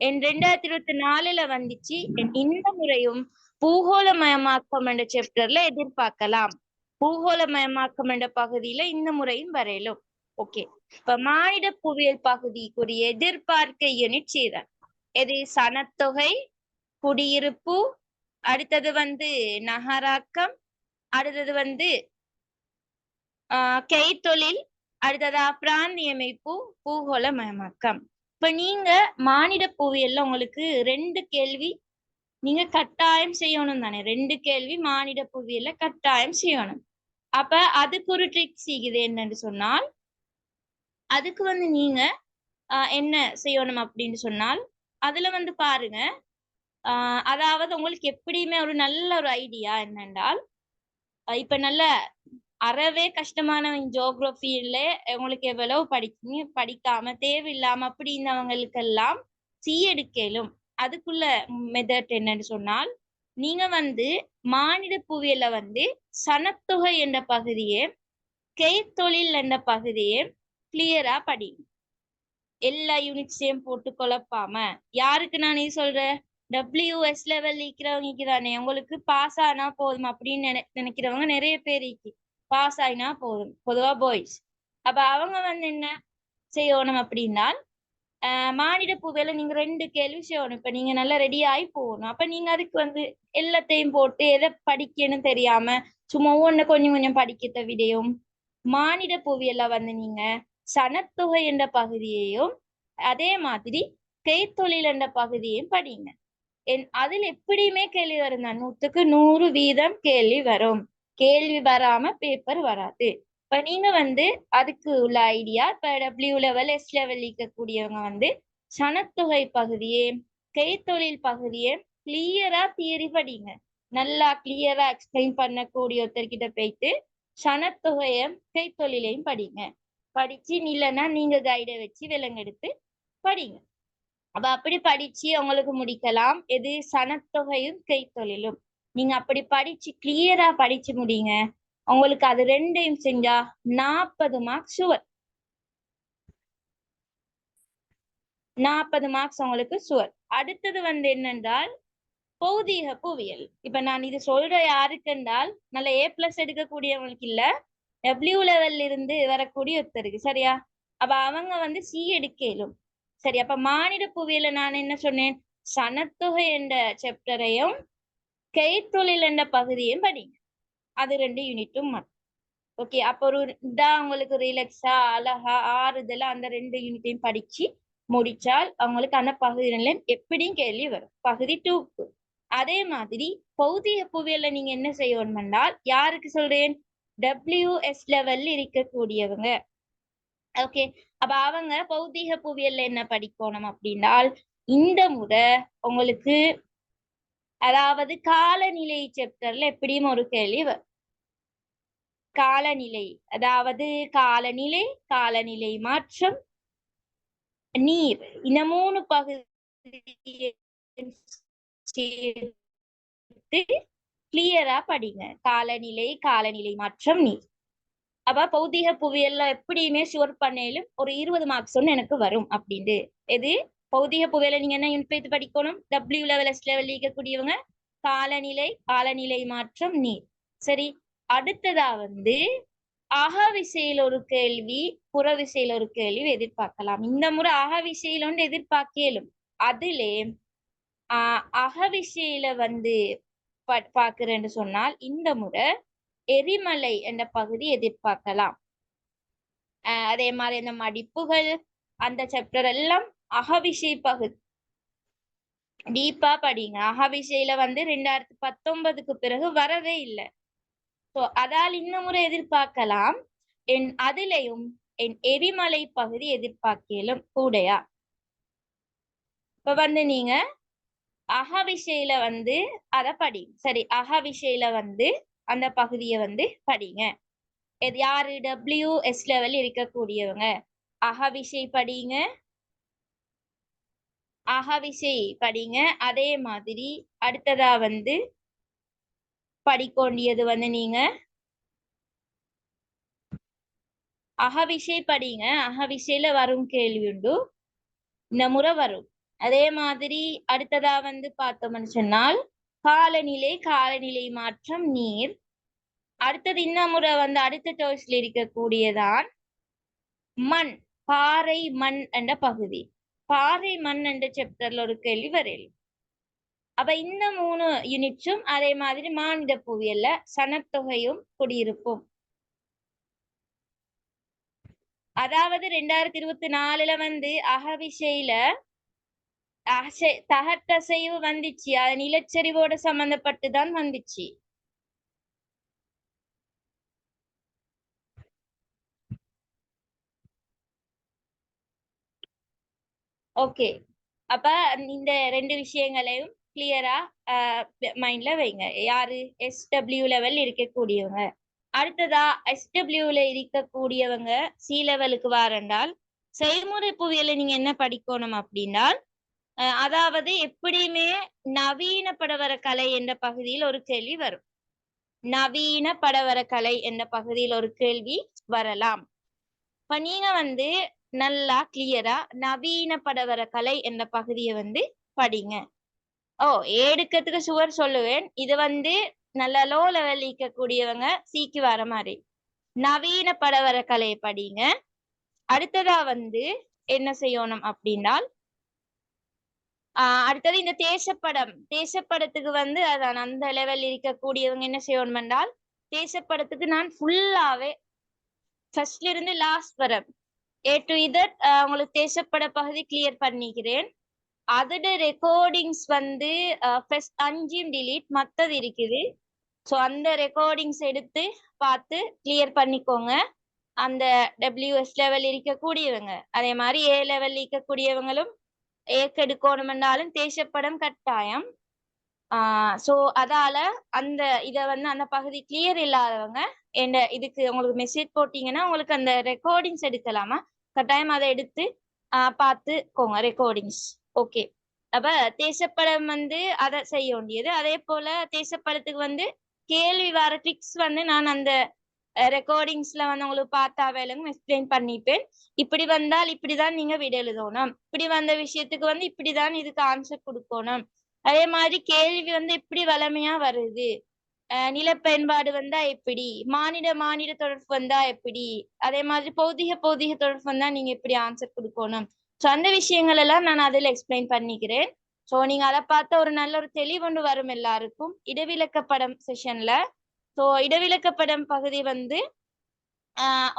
[SPEAKER 1] 2024 வந்துச்சு. இந்த முறையும் பூகோளமயமாக்கம் என்ற சாப்டர்ல எதிர்பார்க்கலாம். பூகோளமயமாக்கம் என்ற பகுதியில இந்த முறையும் வரையிலும். ஓகே, இப்ப மானிட புவியியல் பகுதிக்குரிய எதிர்பார்க்க யூனிட் செய்தார். எது சனத்தொகை, குடியிருப்பு, அடுத்தது வந்து நகராக்கம், அடுத்தது வந்து கைத்தொழில், அடுத்ததா பிராந்தியமைப்பு, பூகோளமயமாக்கம். இப்ப நீங்க மானிட புவியியல்ல உங்களுக்கு 2 கேள்வி நீங்க கட்டாயம் செய்யணும் தானே. 2 கேள்வி மானிட புவியியல்ல கட்டாயம் செய்யணும். அப்ப அதுக்கு ஒரு ட்ரிக் செய்யுது என்னன்னு சொன்னால், அதுக்கு வந்து நீங்க என்ன செய்யணும் அப்படின்னு சொன்னால், அதுல வந்து பாருங்க, அதாவது உங்களுக்கு எப்படியுமே ஒரு நல்ல ஒரு ஐடியா என்னென்றால், இப்ப நல்ல அறவே கஷ்டமான ஜியோகிராஃபியில உங்களுக்கு எவ்வளவு படிக்காம தேவையில்லாம அப்படின்னவங்களுக்கெல்லாம் எடுக்கலும். அதுக்குள்ள மெத்தட் என்னன்னு சொன்னால், நீங்க வந்து மானிட புவியியல வந்து சனத்தொகை என்ற பகுதியே, கைத்தொழில் என்ற பகுதியே கிளியரா படி. எல்லா யூனிட்ஸையும் போட்டு குழப்பாம. யாருக்கு நான் இது சொல்றேன்? WS லெவல் இருக்கிறவங்க தானே. உங்களுக்கு பாஸ் ஆனா போதும் அப்படின்னு நினைக்கிறவங்க நிறைய பேர் பாஸ் ஆயினா போதும், பொதுவா பாய்ஸ். அப்ப அவங்க வந்து என்ன செய்யணும் அப்படின்னா, மானிட புவியில நீங்க 2 கேள்வி செய்யணும். இப்ப நீங்க நல்லா ரெடி ஆகி போகணும். அப்ப நீங்க அதுக்கு வந்து எல்லாத்தையும் போட்டு எதை படிக்கணும் தெரியாம சும்மா ஒவ்வொன்னு கொஞ்சம் கொஞ்சம் படிக்கிறத விடையும், மானிட புவியில வந்து நீங்க சனத்தொகை என்ற பகுதியையும் அதே மாதிரி கைத்தொழில் என்ற பகுதியையும் படிங்க. அதில் எப்படியுமே கேள்வி வரும் தான். 100% கேள்வி வரும். கேள்வி வராம பேப்பர் வராது. இப்ப நீங்க வந்து அதுக்கு உள்ள ஐடியா, இப்ப W லெவல் S லெவல் இருக்கக்கூடியவங்க வந்து சனத்தொகை பகுதியே, கைத்தொழில் பகுதியே கிளியரா தியரி படிங்க. நல்லா கிளியரா எக்ஸ்பிளைன் பண்ணக்கூடிய ஒருத்தர்கிட்ட போயிட்டு சனத்தொகையும் கைத்தொழிலையும் படிங்க. படிச்சு இல்லைன்னா நீங்க கைடை வச்சு விலங்கெடுத்து படிங்க. அப்ப அப்படி படிச்சு உங்களுக்கு முடிக்கலாம். எது சனத்தொகையும் கைத்தொழிலும். நீங்க அப்படி படிச்சு கிளியரா படிச்சு முடிங்க. உங்களுக்கு அது 2யும் செஞ்சா 40 மார்க்ஸ் சுவர். 40 மார்க்ஸ் உங்களுக்கு சுவர். அடுத்தது வந்து என்னென்றால் பௌதீக புவியியல். இப்ப நான் இது சொல்ற யாருக்கு என்றால் நல்ல A+ எடுக்கக்கூடியவங்களுக்கு இல்ல, டபிள்யூ லெவல்ல இருந்து வரக்கூடிய ஒருத்தருக்கு சரியா. அப்ப அவங்க வந்து சி எடுக்கலும். சரி, அப்ப மானிட புவியில நான் என்ன சொன்னேன், சனத்தொகை என்ற சாப்டரையும் கைத்தொழில் என்ற பகுதியும் படிங்க. அது 2 யூனிட்டும் மட்டும். ஓகே, அப்ப ஒரு இதா உங்களுக்கு ரிலாக்ஸா அழகா ஆறுதலா அந்த 2 யூனிட்டையும் படிச்சு முடிச்சால் அவங்களுக்கு அந்த பகுதியில எப்படியும் கேள்வி வரும் பகுதி 2க்கு. அதே மாதிரி பௌதிக புவியியல்ல நீங்க என்ன செய்யணும் என்றால், யாருக்கு சொல்றேன், WS லெவல்ல இருக்கக்கூடியவங்க. ஓகே, அப்ப அவங்க பௌதிக புவியியல்ல என்ன படிக்கணும் அப்படின்னால், இந்த முறை உங்களுக்கு அதாவது காலநிலை சாப்டர்ல எப்படியும் ஒரு கேள்வி வரும். காலநிலை, அதாவது காலநிலை, காலநிலை மாற்றம், நீர், இந்த 3 பகுதியை சேர்த்து கிளியரா படிங்க. காலநிலை, காலநிலை மாற்றம், நீர். அப்ப பௌதிக புவியியல்ல எப்படியுமே ஷுவர் பண்ணேலும் ஒரு 20 மார்க்ஸ் ஒன்று எனக்கு வரும் அப்படின்ட்டு. எது பௌதிக புவியியல்ல நீங்க என்ன யூனிட் படிக்கணும், W லெவல் S லெவல் இருக்கக்கூடியவங்க காலநிலை, காலநிலை மாற்றம், நீர். சரி, அடுத்ததா வந்து அகவிசையில் ஒரு கேள்வி, புறவிசையில் ஒரு கேள்வி எதிர்பார்க்கலாம். இந்த முறை அகவிசையில் ஒன்று எதிர்பார்க்கலும். அதிலே அகவிசையில வந்து பார்க்கிறேன்னு சொன்னால் இந்த முறை எரிமலை என்ற பகுதி எதிர்பார்க்கலாம். அதே மாதிரி இந்த மடிப்புகள் அந்த சாப்டர் எல்லாம் அகவிசை பகுதி டீப்பா படிங்க. அகவிசையில வந்து 2019க்கு பிறகு வரவே இல்லை. ஸோ அதால் இந்த முறை எதிர்பார்க்கலாம். அதிலையும் என் எரிமலை பகுதி எதிர்பார்க்கலும் கூடையா. இப்ப வந்து நீங்க அகவிசையில வந்து அத படிங்க. சரி, அகவிசையில வந்து அந்த பகுதியை வந்து படிங்க. இது யாரு, WS லெவல் இருக்கக்கூடியவங்க அகவிசை படிங்க, அகவிசை படிங்க. அதே மாதிரி அடுத்ததா வந்து படிக்கொண்டியது வந்து நீங்க அகவிசை படிங்க. அகவிசையில வரும் கேள்வி உண்டு, இந்த முறை வரும். அதே மாதிரி அடுத்ததா வந்து பார்த்தோம்னு சொன்னால் காலநிலை, காலநிலை மாற்றம், நீர். அடுத்தது இந்த முறை வந்து அடுத்த சாய்ஸ்ல இருக்கக்கூடியதான் மண், பாறை மண் என்ற பகுதி. பாறை மண் என்ற சாப்டர்ல ஒரு கேள்வி வரையில். அப்ப இந்த 3 யூனிட்ஸும் அதே மாதிரி மானிட புவியியல்ல சனத்தொகையும் குடியிருப்பும். அதாவது 2024ல வந்து அகவிசையில தகட்டசைவு வந்துச்சு, அது நிலச்சரிவோட சம்பந்தப்பட்டுதான் வந்துச்சு. ஓகே, அப்ப இந்த 2 விஷயங்களையும் கிளியரா மைண்ட்ல வைங்க. யாரு, SW லெவல் இருக்கக்கூடியவங்க. அடுத்ததா SWல இருக்கக்கூடியவங்க C லெவலுக்கு வாரண்டால் செய்முறை புவியியல நீங்க என்ன படிக்கணும் அப்படின்னா, அதாவது எப்படியுமே நவீன படவர கலை என்ற பகுதியில் ஒரு கேள்வி வரும். நவீன படவர கலை என்ற பகுதியில் ஒரு கேள்வி வரலாம். இப்ப நீங்க வந்து நல்லா கிளியரா நவீன படவர கலை என்ற பகுதியை வந்து படிங்க. எடுக்கிறதுக்கு சுவர் சொல்லுவேன். இது வந்து நல்ல லோ லெவல் இருக்கக்கூடியவங்க சிக்கு வர மாதிரி நவீன படவர கலையை படிங்க. அடுத்ததா வந்து என்ன செய்யணும் அப்படின்னால், அடுத்தது இந்த தேசப்படத்துக்கு வந்து அதான் அந்த லெவல் இருக்கக்கூடியவங்க என்ன செய்யணும் என்றால், தேசப்படத்துக்கு நான் ஃபுல்லாவே ஃபர்ஸ்ட்ல இருந்து லாஸ்ட் வர A to Z உங்களுக்கு தேசப்பட பகுதி கிளியர் பண்ணிக்கிறேன். அதோட ரெக்கார்டிங்ஸ் வந்து ஃபர்ஸ்ட் 5 டிலீட் மத்தது இருக்குது. ஸோ அந்த ரெக்கார்டிங்ஸ் எடுத்து பார்த்து கிளியர் பண்ணிக்கோங்க. அந்த WS லெவல் இருக்கக்கூடியவங்க அதே மாதிரி A லெவல் இருக்கக்கூடியவங்களும் எடுக்கணும்னாலும் தேசப்படம் கட்டாயம். ஸோ அதால அந்த இதை வந்து அந்த பகுதி கிளியர் இல்லாதவங்க என்ன இதுக்கு உங்களுக்கு மெசேஜ் போட்டீங்கன்னா உங்களுக்கு அந்த ரெக்கார்டிங்ஸ் எடுக்கலாமா, கட்டாயம் அதை எடுத்து பார்த்துக்கோங்க ரெக்கார்டிங்ஸ். ஓகே, அப்ப தேசப்படம் வந்து அதை செய்ய வேண்டியது. அதே போல தேசப்படத்துக்கு வந்து கேள்வி வர ட்ரிக்ஸ் வந்து நான் அந்த ரெக்கார்டிங்ஸ்ல வந்து உங்களுக்கு பார்த்தா வேலைங்க எக்ஸ்பிளைன் பண்ணிப்பேன். இப்படி வந்தால் இப்படிதான் நீங்க விட எழுதணும், இப்படி வந்த விஷயத்துக்கு வந்து இப்படிதான் இதுக்கு ஆன்சர் கொடுக்கணும். அதே மாதிரி கேள்வி வந்து இப்படி வளமையா வருது, நிலப்பயன்பாடு வந்தா எப்படி, மானிட மானிட தொடர்பு வந்தா எப்படி, அதே மாதிரி பௌதிக பௌதிக தொடர்பு வந்தா நீங்க எப்படி ஆன்சர் கொடுக்கணும். சோ அந்த விஷயங்கள் எல்லாம் நான் அதுல எக்ஸ்பிளைன் பண்ணிக்கிறேன். சோ நீங்க அதை பார்த்த ஒரு நல்ல ஒரு தெளிவொன்று வரும் எல்லாருக்கும். இடவிலக்கப்படம் செஷன்ல சோ இடவிலக்கப்படம் பகுதி வந்து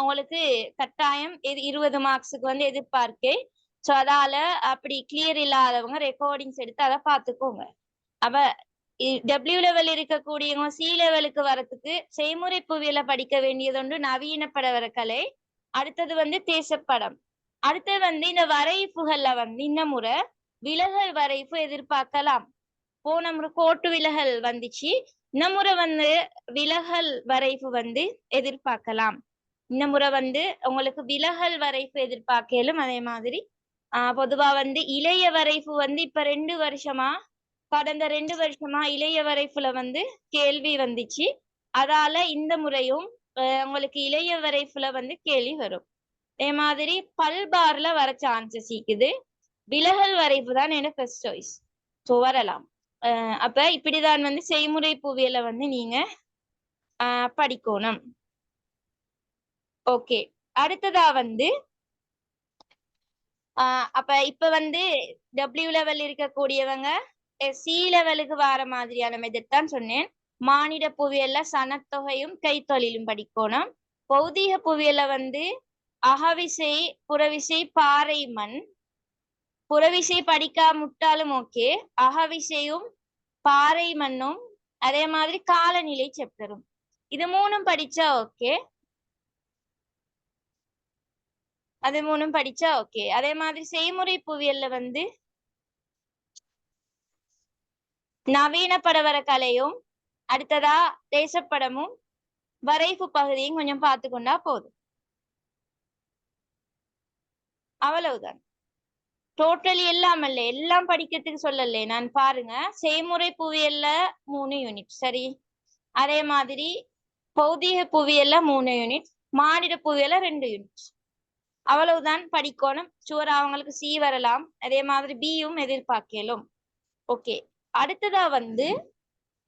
[SPEAKER 1] உங்களுக்கு கட்டாயம் 20 மார்க்ஸுக்கு வந்து எதிர்பார்க்கேன். சோ அதால அப்படி கிளியர் இல்லாதவங்க ரெக்கார்டிங்ஸ் எடுத்து அதை பார்த்துக்கோங்க. அப்ப டபிள்யூ லெவல் இருக்கக்கூடியவங்க சி லெவலுக்கு வரத்துக்கு செய்முறை புவியியல படிக்க வேண்டியது ஒன்று நவீன படவரக்கலை. அடுத்தது வந்து தேசப்படம். அடுத்தது வந்து இந்த வரைப்புகள்ல வந்து இந்த முறை விலகல் வரைப்பு எதிர்பார்க்கலாம். போன முறை கோட்டு விலகல் வந்துச்சு, இந்த முறை வந்து விலகல் வரைப்பு வந்து எதிர்பார்க்கலாம். இந்த முறை வந்து உங்களுக்கு விலகல் வரைப்பு எதிர்பார்க்கலும். அதே மாதிரி பொதுவா வந்து இளைய வரைப்பு வந்து இப்ப 2 வருஷமா கடந்த 2 வருஷமா இளைய வரைப்புல வந்து கேள்வி வந்துச்சு. அதால இந்த முறையும் உங்களுக்கு இளைய வரைப்புல வந்து கேள்வி வரும். அதே மாதிரி பல்பார்ல வர சான்சஸ் இருக்குது. விலகல் வரைப்பு தான் எனக்கு ஃபர்ஸ்ட் சாய்ஸ். ஸோ வரலாம். அப்ப இப்படிதான் வந்து செய்முறை புவியியல வந்து நீங்க படிக்கணும். ஓகே, அடுத்ததா வந்து அப்ப இப்ப வந்து டபிள்யூ லெவல் இருக்கக்கூடியவங்க சி லெவலுக்கு வர மாதிரியான மெத்தட் தான் சொன்னேன். மானிட புவியியல்ல சனத்தொகையும் கைத்தொழிலும் படிக்கணும். பௌதிக புவியியல்ல வந்து அகவிசை, புறவிசை, பாறை, மண். புறவிசை படிக்காமட்டாலும் ஓகே, அகவிசையும் பாறை மண்ணும் அதே மாதிரி காலநிலை சாப்டரும் இது 3ம் படிச்சா ஓகே. அது 3ம் படிச்சா ஓகே. அதே மாதிரி செய்முறை புவியியல்ல வந்து நவீன படவர கலையும் அடுத்ததா தேசப்படமும் வரைப்பு பகுதியும் கொஞ்சம் பார்த்துக்கொண்டா போதும். அவ்வளவுதான். டோட்டலி எல்லாம் அல்ல, எல்லாம் படிக்கிறதுக்கு சொல்லல நான். பாருங்க, செய்முறை புவியியல்ல 3 யூனிட் சரி. அதே மாதிரி பௌதிக புவியியல்ல 3 யூனிட், மானிட புவியியல்ல 2 யூனிட். அவ்வளவுதான் படிக்கணும். சுவர் அவங்களுக்கு சி வரலாம். அதே மாதிரி பியும் எதிர்பார்க்கலும். ஓகே, அடுத்ததா வந்து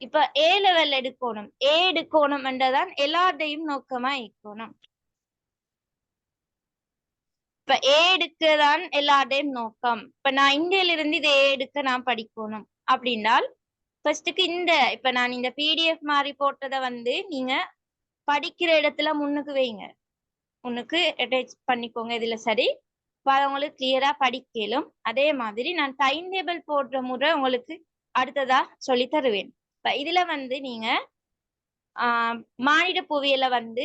[SPEAKER 1] இப்ப ஏ லெவல் எடுக்கணும். ஏ எடுக்கணும் என்றதான் எல்லாத்தையும் நோக்கமா இருக்கணும். இப்ப ஏ எடுக்கதான் எல்லாத்தையும் நோக்கம். இப்ப நான் இந்தியில இருந்து இது ஏ எடுக்க நான் படிக்கணும் அப்படின்னால் ஃபர்ஸ்டுக்கு இப்ப நான் இந்த பிடிஎஃப் மாதிரி போட்டதை வந்து நீங்க படிக்கிற இடத்துல முன்னுக்கு வைங்க, முன்னுக்கு அட்டாச் பண்ணிக்கோங்க. இதுல சரி உங்களுக்கு கிளியரா படிக்கலும். அதே மாதிரி நான் டைம் டேபிள் போடுற முறை உங்களுக்கு அடுத்ததா சொல்லி தருவேன். இதுல வந்து நீங்க மானிட புவியியல வந்து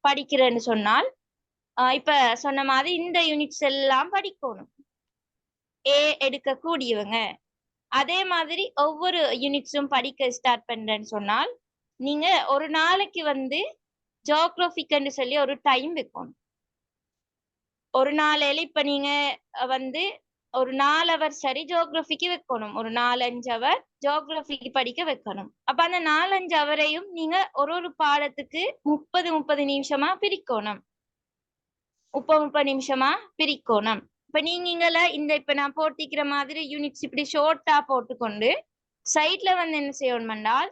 [SPEAKER 1] படிக்கிறேன்னு சொன்னால் இப்ப சொன்ன மாதிரி இந்த யூனிட்ஸ் எல்லாம் படிக்கணும் ஏ எடுக்கக்கூடியவங்க. அதே மாதிரி ஒவ்வொரு யூனிட்ஸும் படிக்க ஸ்டார்ட் பண்றேன்னு சொன்னால் நீங்க ஒரு நாளைக்கு வந்து ஜியோகிராபிக்னு சொல்லி ஒரு டைம் வைக்கணும். ஒரு நாளையில இப்ப நீங்க வந்து ஒரு 4 ஹவர் சரி ஜியோகிராபிக்கு வைக்கணும். ஒரு 4-5 ஹவர் ஜியோகிராபிக்கு படிக்க வைக்கணும். அப்ப அந்த 4-5 ஹவரையும் நீங்க ஒரு பாடத்துக்கு 30 நிமிஷமா பிரிக்கணும். 30 நிமிஷமா பிரிக்கணும். இப்ப நீங்க இப்ப நான் போட்டிக்கிற மாதிரி யூனிட்ஸ் இப்படி ஷோர்ட்டா போட்டுக்கொண்டு சைட்ல வந்து என்ன செய்யணும் என்றால்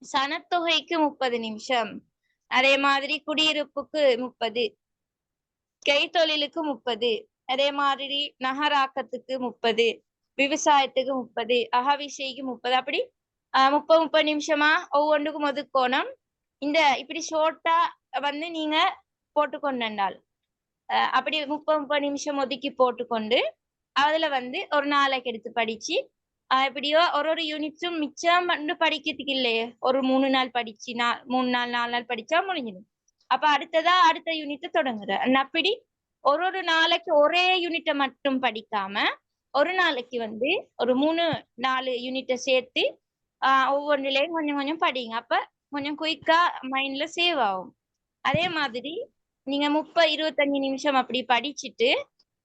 [SPEAKER 1] சனத்தொகைக்கு 30 நிமிஷம், அதே மாதிரி குடியிருப்புக்கு 30, கைத்தொழிலுக்கு 30, அதே மாதிரி நகராக்கத்துக்கு 30, விவசாயத்துக்கு 30, அகவிசைக்கு 30, அப்படி 30 நிமிஷமா ஒவ்வொன்றுக்கும் ஒதுக்கோணும். இப்படி ஷோர்ட்டா வந்து நீங்க போட்டுக்கொண்டால் அப்படி 30 நிமிஷம் ஒதுக்கி போட்டுக்கொண்டு அதுல வந்து ஒரு நாளைக்கு எடுத்து படிச்சு எப்படியோ ஒரு யூனிட்ஸும் மிச்சம் வந்து படிக்கிறதுக்கு இல்லையே, ஒரு 3 நாள் படிச்சு 3 நாள் 4 நாள் படிச்சா முடிஞ்சிடும். அப்ப அடுத்ததா அடுத்த யூனிட்டை தொடங்குறேன். அப்படி ஒரு நாளைக்கு ஒரே யூனிட்டை மட்டும் படிக்காம ஒரு நாளைக்கு வந்து ஒரு 3-4 யூனிட்டை சேர்த்து ஒவ்வொன்றிலையும் கொஞ்சம் கொஞ்சம் படிங்க. அப்ப கொஞ்சம் குயிக்கா மைண்ட்ல சேவ் ஆகும். அதே மாதிரி நீங்க 30-25 நிமிஷம் அப்படி படிச்சுட்டு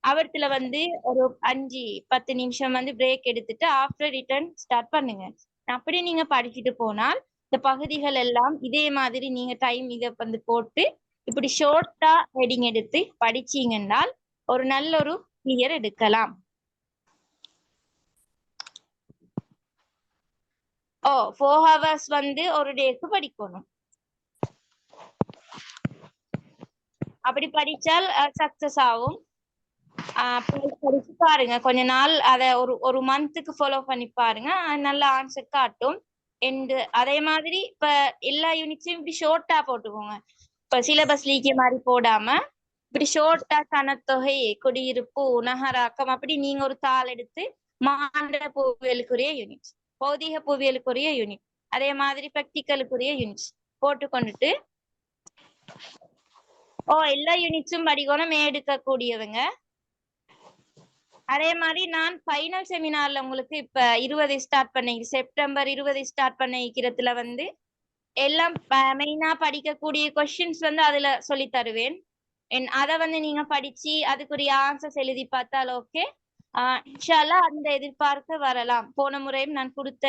[SPEAKER 1] அவர்த்துல வந்து ஒரு 5-10 நிமிஷம் வந்து பிரேக் எடுத்துட்டு ஆஃப்டர் ரிட்டர்ன் ஸ்டார்ட் பண்ணுங்க. அப்படி நீங்க படிச்சுட்டு போனால் இந்த பகுதிகள் எல்லாம் இதே மாதிரி நீங்க டைம் இதை வந்து போட்டு இப்படி ஷோர்ட்டா ஹெடிங் எடுத்து படிச்சீங்கன்னால் ஒரு நல்ல ஒரு கிளியர் எடுக்கலாம். 4 hours வந்து ஒரு டேக்கு படிக்கணும். அப்படி படிச்சால் சக்சஸ் ஆகும். படிச்சு பாருங்க கொஞ்ச நாள், அத ஒரு மந்த்துக்கு ஃபாலோ பண்ணி பாருங்க, நல்ல ஆன்சர் காட்டும். அதே மாதிரி இப்ப எல்லா யூனிட்ஸையும் இப்படி ஷோர்ட்டா போட்டுக்கோங்க. இப்ப சிலபஸ் லீக்கிய மாதிரி போடாம இப்படி ஷோர்ட்டா சனத்தொகை, குடியிருப்பு, நகராக்கம் அப்படி நீங்க ஒரு தாள் எடுத்து மாநில புவியியலுக்குரிய யூனிட், பௌதிக புவியியலுக்குரிய யூனிட், அதே மாதிரி பிராக்டிக்கலுக்குரிய யூனிட்ஸ் போட்டுக்கொண்டுட்டு எல்லா யூனிட்ஸும் படிக்கணும் எடுக்கக்கூடியவங்க. அதே மாதிரி நான் ஃபைனல் செமினார்ல உங்களுக்கு இப்ப 20 ஸ்டார்ட் பண்ணி செப்டம்பர் 20 ஸ்டார்ட் பண்ணிக்கிறதுல வந்து எல்லாம் மெயினா படிக்கக்கூடிய கொஸ்டின்ஸ் வந்து அதுல சொல்லி தருவேன். அதை வந்து நீங்க படிச்சு அதுக்குரிய ஆன்சர்ஸ் எழுதி பார்த்தால் ஓகே. இன்ஷால்லா அந்த எதிர்பார்க்க வரலாம். போன முறையும் நான் கொடுத்த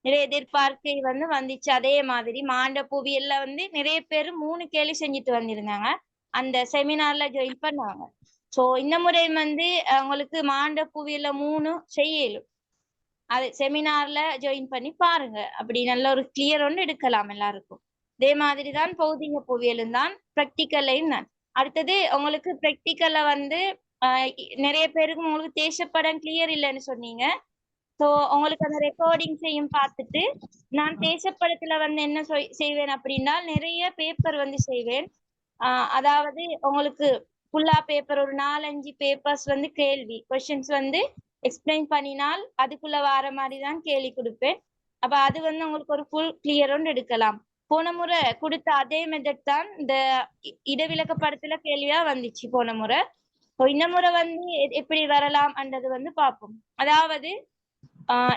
[SPEAKER 1] நிறைய எதிர்பார்க்கை வந்து வந்துச்சு. அதே மாதிரி மாண்ட புவியல்ல வந்து நிறைய பேர் 3 கேள்வி செஞ்சுட்டு வந்திருந்தாங்க, அந்த செமினார்ல ஜாயின் பண்ணுவாங்க. சோ இந்த முறை வந்து உங்களுக்கு மாண்ட புவியல்ல 3 செய்யலும், அது செமினார்ல ஜாயின் பண்ணி பாருங்க. அப்படி நல்ல ஒரு கிளியர் ஒன்று எடுக்கலாம் எல்லாருக்கும். இதே மாதிரிதான் பௌதிக புவியலும் தான், பிராக்டிக்கல்லையும் தான். அடுத்தது உங்களுக்கு பிராக்டிக்கல்ல வந்து நிறைய பேருக்கு உங்களுக்கு தேசப்படம் கிளியர் இல்லைன்னு சொன்னீங்க. ஸோ உங்களுக்கு அந்த ரெக்கார்டிங்ஸையும் பார்த்துட்டு நான் தேசப்படத்துல வந்து என்ன செய்வேன் அப்படின்னா நிறைய பேப்பர் வந்து செய்வேன். அதாவது உங்களுக்கு ஃபுல்லா பேப்பர் ஒரு 4-5 பேப்பர்ஸ் வந்து கேள்வி கொஸ்டின்ஸ் வந்து எக்ஸ்பிளைன் பண்ணினால் அதுக்குள்ள வார மாதிரி தான் கேள்வி கொடுப்பேன். அப்ப அது வந்து உங்களுக்கு ஒரு ஃபுல் கிளியர் ஒன்று எடுக்கலாம். போன முறை கொடுத்த அதே மெத்தட் தான் இந்த இடவிலக்க படத்துல கேள்வியா வந்துச்சு போன முறை. இந்த முறை வந்து எப்படி வரலாம் என்றது வந்து பார்ப்போம். அதாவது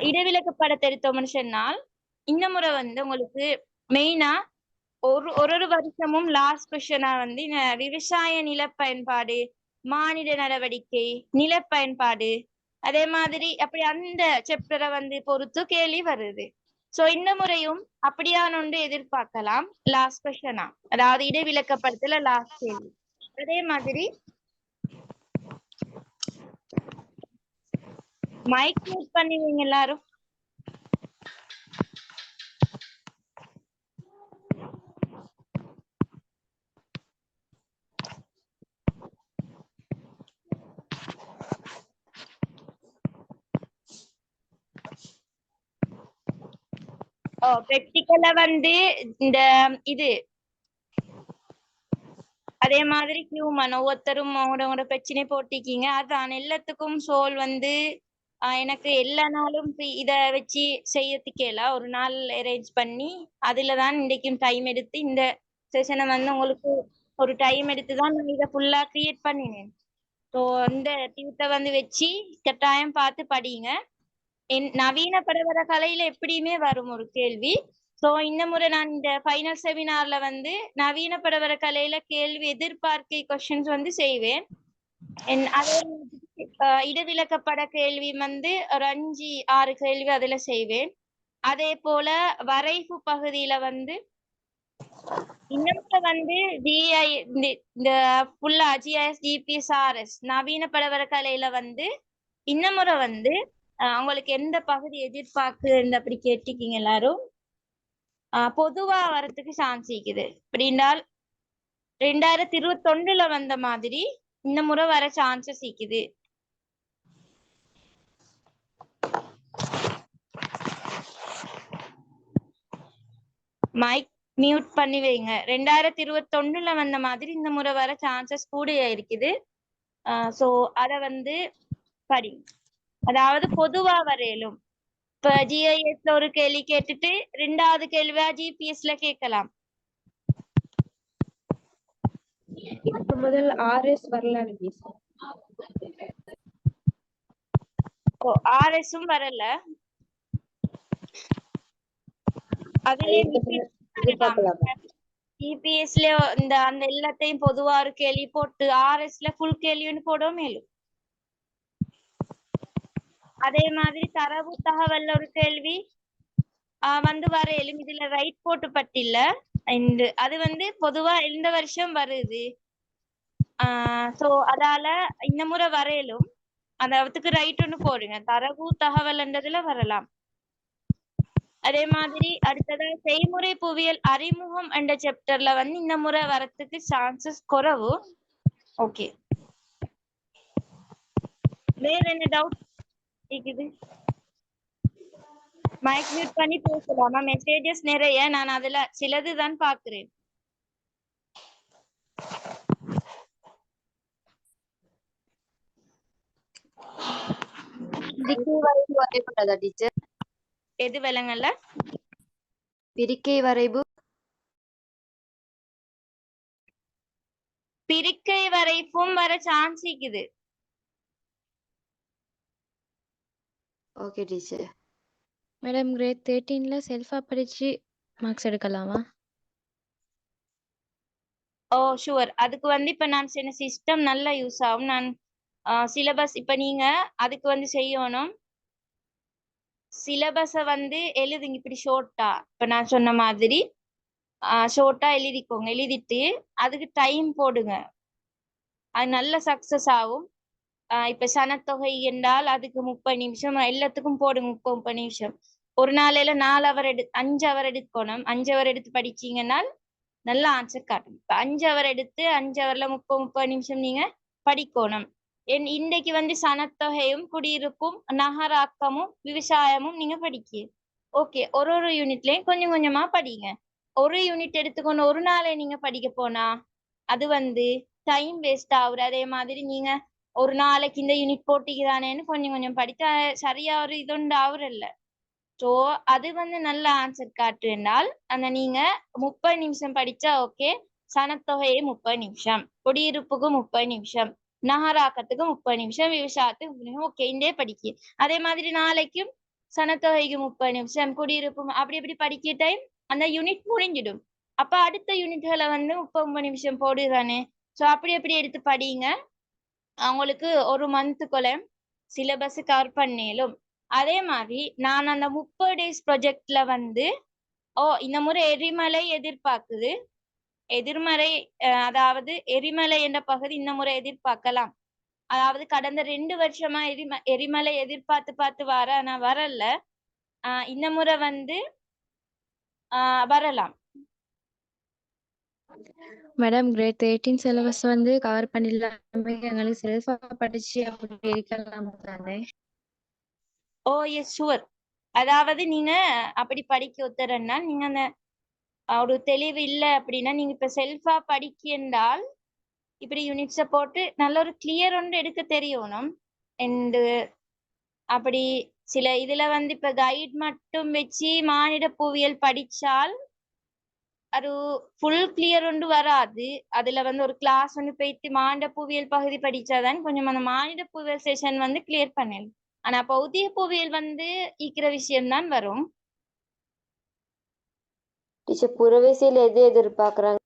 [SPEAKER 1] இடவிலக்க படத்தை எடுத்தோம்னு சொன்னால் இந்த முறை வந்து உங்களுக்கு மெயினா ஒரு வருஷமும் லாஸ்ட் கொஸ்டினா வந்து விவசாய நில பயன்பாடு, மானிட நடவடிக்கை, நில பயன்பாடு, அதே மாதிரி அப்படி அந்த சாப்டரை வந்து பொறுத்து கேள்வி வருது. சோ இந்த முறையும் அப்படியான ஒன்று எதிர்பார்க்கலாம் லாஸ்ட் கொஸ்டினா, அதாவது இடவிலக்கப்படத்துல லாஸ்ட் கேள்வி. அதே மாதிரி மைக் மியூட் பண்ணுவீங்க எல்லாரும். பிராக்டிக்கல்ல வந்து இந்த இது அதே மாதிரி ஹியூமன் ஒவ்வொருத்தரும் அவங்களோட பிரச்சனை போட்டிருக்கீங்க. அதான் எல்லாத்துக்கும் சோல் வந்து எனக்கு எல்லா நாளும் இத வச்சு செய்யறதுக்கேல ஒரு நாள் அரேஞ்ச் பண்ணி அதுலதான் இன்றைக்கும் டைம் எடுத்து இந்த செஷனை வந்து உங்களுக்கு ஒரு டைம் எடுத்துதான் நான் இதை ஃபுல்லா கிரியேட் பண்ணினேன். ஸோ அந்த டியூட்டை வந்து வச்சு கட்டாயம் பார்த்து படிங்க. நவீன படவர கலையில எப்படியுமே வரும் ஒரு கேள்வி. சோ இந்த முறை நான் இந்த ஃபைனல் செமினார்ல வந்து நவீன படவர கலையில கேள்வி எதிர்பார்க்கை கொஸ்டின்ஸ் வந்து செய்வேன். அதே இடவிலக்கப்பட கேள்வி வந்து ஒரு 5-6 கேள்வி அதுல செய்வேன். அதே போல வரைவு பகுதியில வந்து இன்னும் வந்து ஜிஐ இந்த ஃபுல்லா ஜிஐஎஸ் ஜிபிஎஸ் ஆர்எஸ் நவீன படவர கலையில வந்து இந்த முறை வந்து அவங்களுக்கு எந்த பகுதி எதிர்பார்க்கு அப்படி கேட்டிருக்கீங்க எல்லாரும். பொதுவா வரத்துக்கு சான்ஸ் இருக்குது. அப்படின்னால் 2021 வந்த மாதிரி இந்த முறை வர சான்சஸ் இருக்குது. மைக் மியூட் பண்ணி வைங்க. 2021 வந்த மாதிரி இந்த முறை வர சான்சஸ் கூடிய இருக்குது. சோ அத வந்து படி, அதாவது பொதுவா வரையிலும் இப்ப ஜிஐஎஸ்ல ஒரு கேள்வி கேட்டுட்டு 2வது கேள்வியா ஜிபிஎஸ்ல கேட்கலாம்.
[SPEAKER 2] முதல் ஆர்எஸ் வரல,
[SPEAKER 1] ஆர்எஸும் வரல. அதுலயே ஜிபிஎஸ்ல இந்த அந்த எல்லாத்தையும் பொதுவா ஒரு கேள்வி போட்டு ஆர்எஸ்ல ஃபுல் கேள்வின்னு போட மேலும். அதே மாதிரி தரவு தகவல்ல ஒரு கேள்வி வந்து வரையிலும் இதுல ரைட் போட்டு பட்டில்ல. அது வந்து பொதுவா இந்த வருஷம் வருது. சோ அதால இந்த முறை வரையிலும் அதாவது ரைட் ஒண்ணு போடுங்க. தரவு தகவல்ன்றதுல வரலாம். அதே மாதிரி அடுத்ததா செய்முறை புவியியல் அறிமுகம் என்ற சாப்டர்ல வந்து இந்த முறை வரத்துக்கு சான்சஸ் குறைவு. ஓகே, வேற என்ன டவுட் இருக்குது? மைக் மியூட் பண்ணி பேசலாமா? மெசேஜஸ் நிறைய, நான் அதுல சிலது தான் பாக்குறேன்.
[SPEAKER 3] பிரிக்கை வரைவு வரைபடதா டீச்சர்?
[SPEAKER 1] எது விலங்கல்ல?
[SPEAKER 3] பிரிக்கை வரைவு.
[SPEAKER 1] பிரிக்கை வரைப்பும் வர சான்ஸ் இருக்குது.
[SPEAKER 3] Okay teacher.
[SPEAKER 2] மேடம் கிரேட் 13ல செல்ஃபா படிச்சு மார்க்ஸ் எடுக்கலாமா?
[SPEAKER 1] Oh sure. அதுக்கு வந்து இப்ப நான் சொன்ன சிஸ்டம் நல்லா யூஸ் ஆகும். நான் சிலபஸ் இப்ப நீங்க அதுக்கு வந்து செய்யணும். சிலபஸ வந்து எழுதுங்க இப்படி ஷோர்ட்டா. இப்ப நான் சொன்ன மாதிரி ஷோர்ட்டா எழுதிக்கோங்க. எழுதிட்டு அதுக்கு டைம் போடுங்க. அது நல்ல சக்சஸ் ஆகும். இப்ப சனத்தொகை என்றால் அதுக்கு 30 நிமிஷம் எல்லாத்துக்கும் போடுங்க. 30 நிமிஷம். ஒரு நாளையில 4 அவர் 5 அவர் எடுக்கணும். 5 அவர் எடுத்து படிச்சீங்கன்னா நல்ல ஆன்சர் காட்டும். இப்ப 5 அவர் எடுத்து 5 அவர்ல 30 நிமிஷம் நீங்க படிக்கணும். இன்றைக்கு வந்து சனத்தொகையும் குடியிருப்பும் நகராக்கமும் விவசாயமும் நீங்க படிக்க. ஓகே, ஒரு ஒரு யூனிட்லயும் கொஞ்சம் கொஞ்சமா படிங்க. ஒரு யூனிட் எடுத்துக்கொண்டு ஒரு நாளை நீங்க படிக்க போனா அது வந்து டைம் வேஸ்ட் ஆகுது. அதே மாதிரி நீங்க ஒரு நாளைக்கு இந்த யூனிட் போட்டிக்குதானேன்னு கொஞ்சம் கொஞ்சம் படித்தா சரியா ஒரு இதுண்டு ஆகுறல்ல. ஸோ அது வந்து நல்ல ஆன்சர் காட்டுனால் அந்த நீங்க 30 நிமிஷம் படிச்சா ஓகே. சனத்தொகையை 30 நிமிஷம், குடியிருப்புக்கு 30 நிமிஷம், நகராக்கத்துக்கு 30 நிமிஷம், விவசாயத்துக்கு ஓகே இந்தே படிக்க. அதே மாதிரி நாளைக்கும் சனத்தொகைக்கு 30 நிமிஷம், குடியிருப்பு அப்படி இப்படி படிக்க டைம் அந்த யூனிட் முடிஞ்சிடும். அப்ப அடுத்த யூனிட்களை வந்து 30 நிமிஷம் போடுதானே. ஸோ அப்படி எப்படி எடுத்து படிங்க. அவங்களுக்கு ஒரு மந்த்துக்குள்ள சிலபஸ் கவர் பண்ணிலும். அதே மாதிரி நான் அந்த 30 டேஸ் ப்ரொஜெக்ட்ல வந்து இந்த முறை எரிமலை எதிர்பார்க்குது. எதிர்மறை அதாவது எரிமலை என்ற பகுதி இந்த முறை எதிர்பார்க்கலாம். அதாவது கடந்த 2 வருஷமா எரிமலை எதிர்பார்த்து வர ஆனா வரல. இந்த முறை வந்து வரலாம்.
[SPEAKER 2] மேடம் கிரேட் 13 சிலபஸ் வந்து கவர் பண்ணிடலாமே, எங்களுக்கு செல்ஃபா படிச்சு அப்படி இருக்கலாம் தானே?
[SPEAKER 1] ஓ எஸ் ஷுவர். அதாவது நீங்க அப்படி படிக்க ஒத்துறன்னா நீங்க அந்த ஒரு தெளிவு இல்லை அப்படின்னா நீங்க இப்ப செல்ஃபா படிக்கின்றால் இப்படி யூனிட்ஸை போட்டு நல்ல ஒரு கிளியர் ஒன்று எடுக்க தெரியணும். அண்டு அப்படி சில இதுல வந்து இப்ப கைட் மட்டும் வச்சு மானிட புவியியல் படிச்சால் அது ஃபுல் கிளியர் ஒன்று வராது. அதுல வந்து ஒரு கிளாஸ் ஒன்று போயிட்டு மானிட புவியியல் பகுதி படிச்சாதான் கொஞ்சம் அந்த மானிட புவியியல் செஷன் வந்து கிளியர் பண்ணலாம். ஆனா பௌதிக புவியியல் வந்து ஈக்கிற விஷயம்தான் வரும்.
[SPEAKER 3] டீச்சர் புறவிசையில எது எதிர்பார்க்கறாங்க?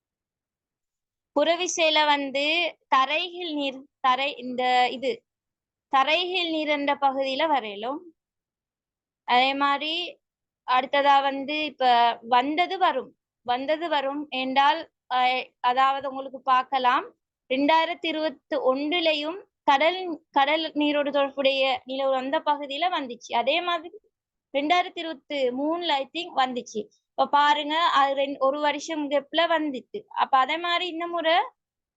[SPEAKER 1] புறவிசையில வந்து தரைகள் நீர் தரைகள் நீர் என்ற பகுதியில வரையிலும். அதே மாதிரி அடுத்ததா வந்து இப்ப வந்தது வரும் என்றால் அதாவது உங்களுக்கு பார்க்கலாம் 2021லயும் கடல் நீரோடு தொடர்புடைய நிலவு அந்த பகுதியில வந்துச்சு. அதே மாதிரி 2023ல ஐ திங்க் வந்துச்சு. இப்ப பாருங்க அது ஒரு வருஷம் கெப்ல வந்துச்சு. அப்ப அதே மாதிரி இந்த முறை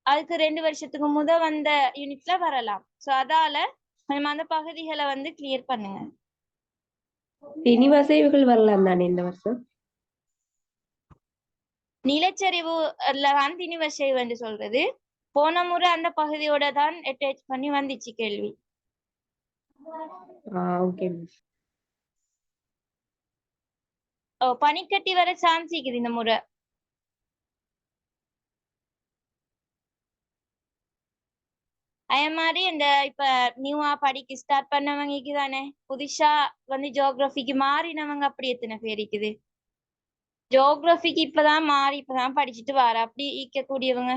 [SPEAKER 1] அதுக்கு 2 வருஷத்துக்கு வந்த யூனிட்ல வரலாம். சோ அதால நம்ம அந்த பகுதிகளை வந்து கிளியர் பண்ணுங்க.
[SPEAKER 2] திணிவசைவுகள் வரலாம் தானே இந்த வருஷம்?
[SPEAKER 1] நிலச்சரிவு தான் திணிவசைவு என்று சொல்றது. போன முறை அந்த பகுதியோட தான் அட்டாச் பண்ணி வந்துச்சு கேள்வி.
[SPEAKER 2] ஓகே.
[SPEAKER 1] பனிக்கட்டி வர சான்ஸ் இருக்குது இந்த முறை. அதே மாதிரி இந்த இப்ப நியூவா படிக்க ஸ்டார்ட் பண்ணவங்க தானே புதுசா வந்து ஜியோகிராபிக்கு மாறினவங்க அப்படி எத்தனை பேர் இருக்குது? ஜியோகிராபிக்கு இப்பதான் படிச்சுட்டு வர அப்படி ஈக்கக்கூடியவங்க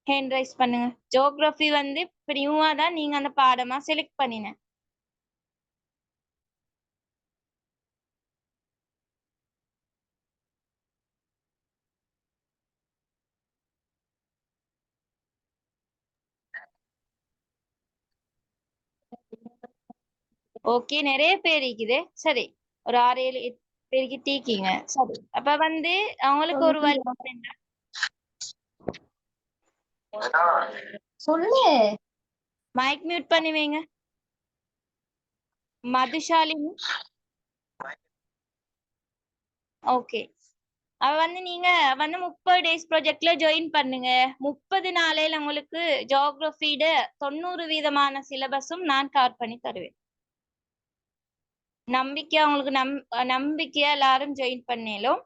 [SPEAKER 1] ஹேண்ட் ரைஸ் பண்ணுங்க. ஜியோகிராபி வந்து இப்ப நியூவா தான் நீங்க அந்த பாடமா செலக்ட் பண்ணின. ஓகே, நிறைய பேர் இருக்குது. சரி, ஒரு 6 7 பெருக்கிட்டீங்க. சரி. அப்ப வந்து அவங்களுக்கு ஒரு வழி என்னன்னா,
[SPEAKER 4] சொல்லு.
[SPEAKER 1] மைக் மியூட் பண்ணி வைங்க. மதுஷாலினி. ஓகே. அவ வந்து நீங்க வந்து 30 டேஸ் ப்ராஜெக்ட்ல ஜாயின் பண்ணுங்க. 30 நாளையில உங்களுக்கு ஜியோகிராஃபியோட 90% சிலபஸும் நான் கவர் பண்ணி தருவேன். நம்பிக்கையா உங்களுக்கு நம்பிக்கையா எல்லாரும் ஜாயின் பண்ணேலும்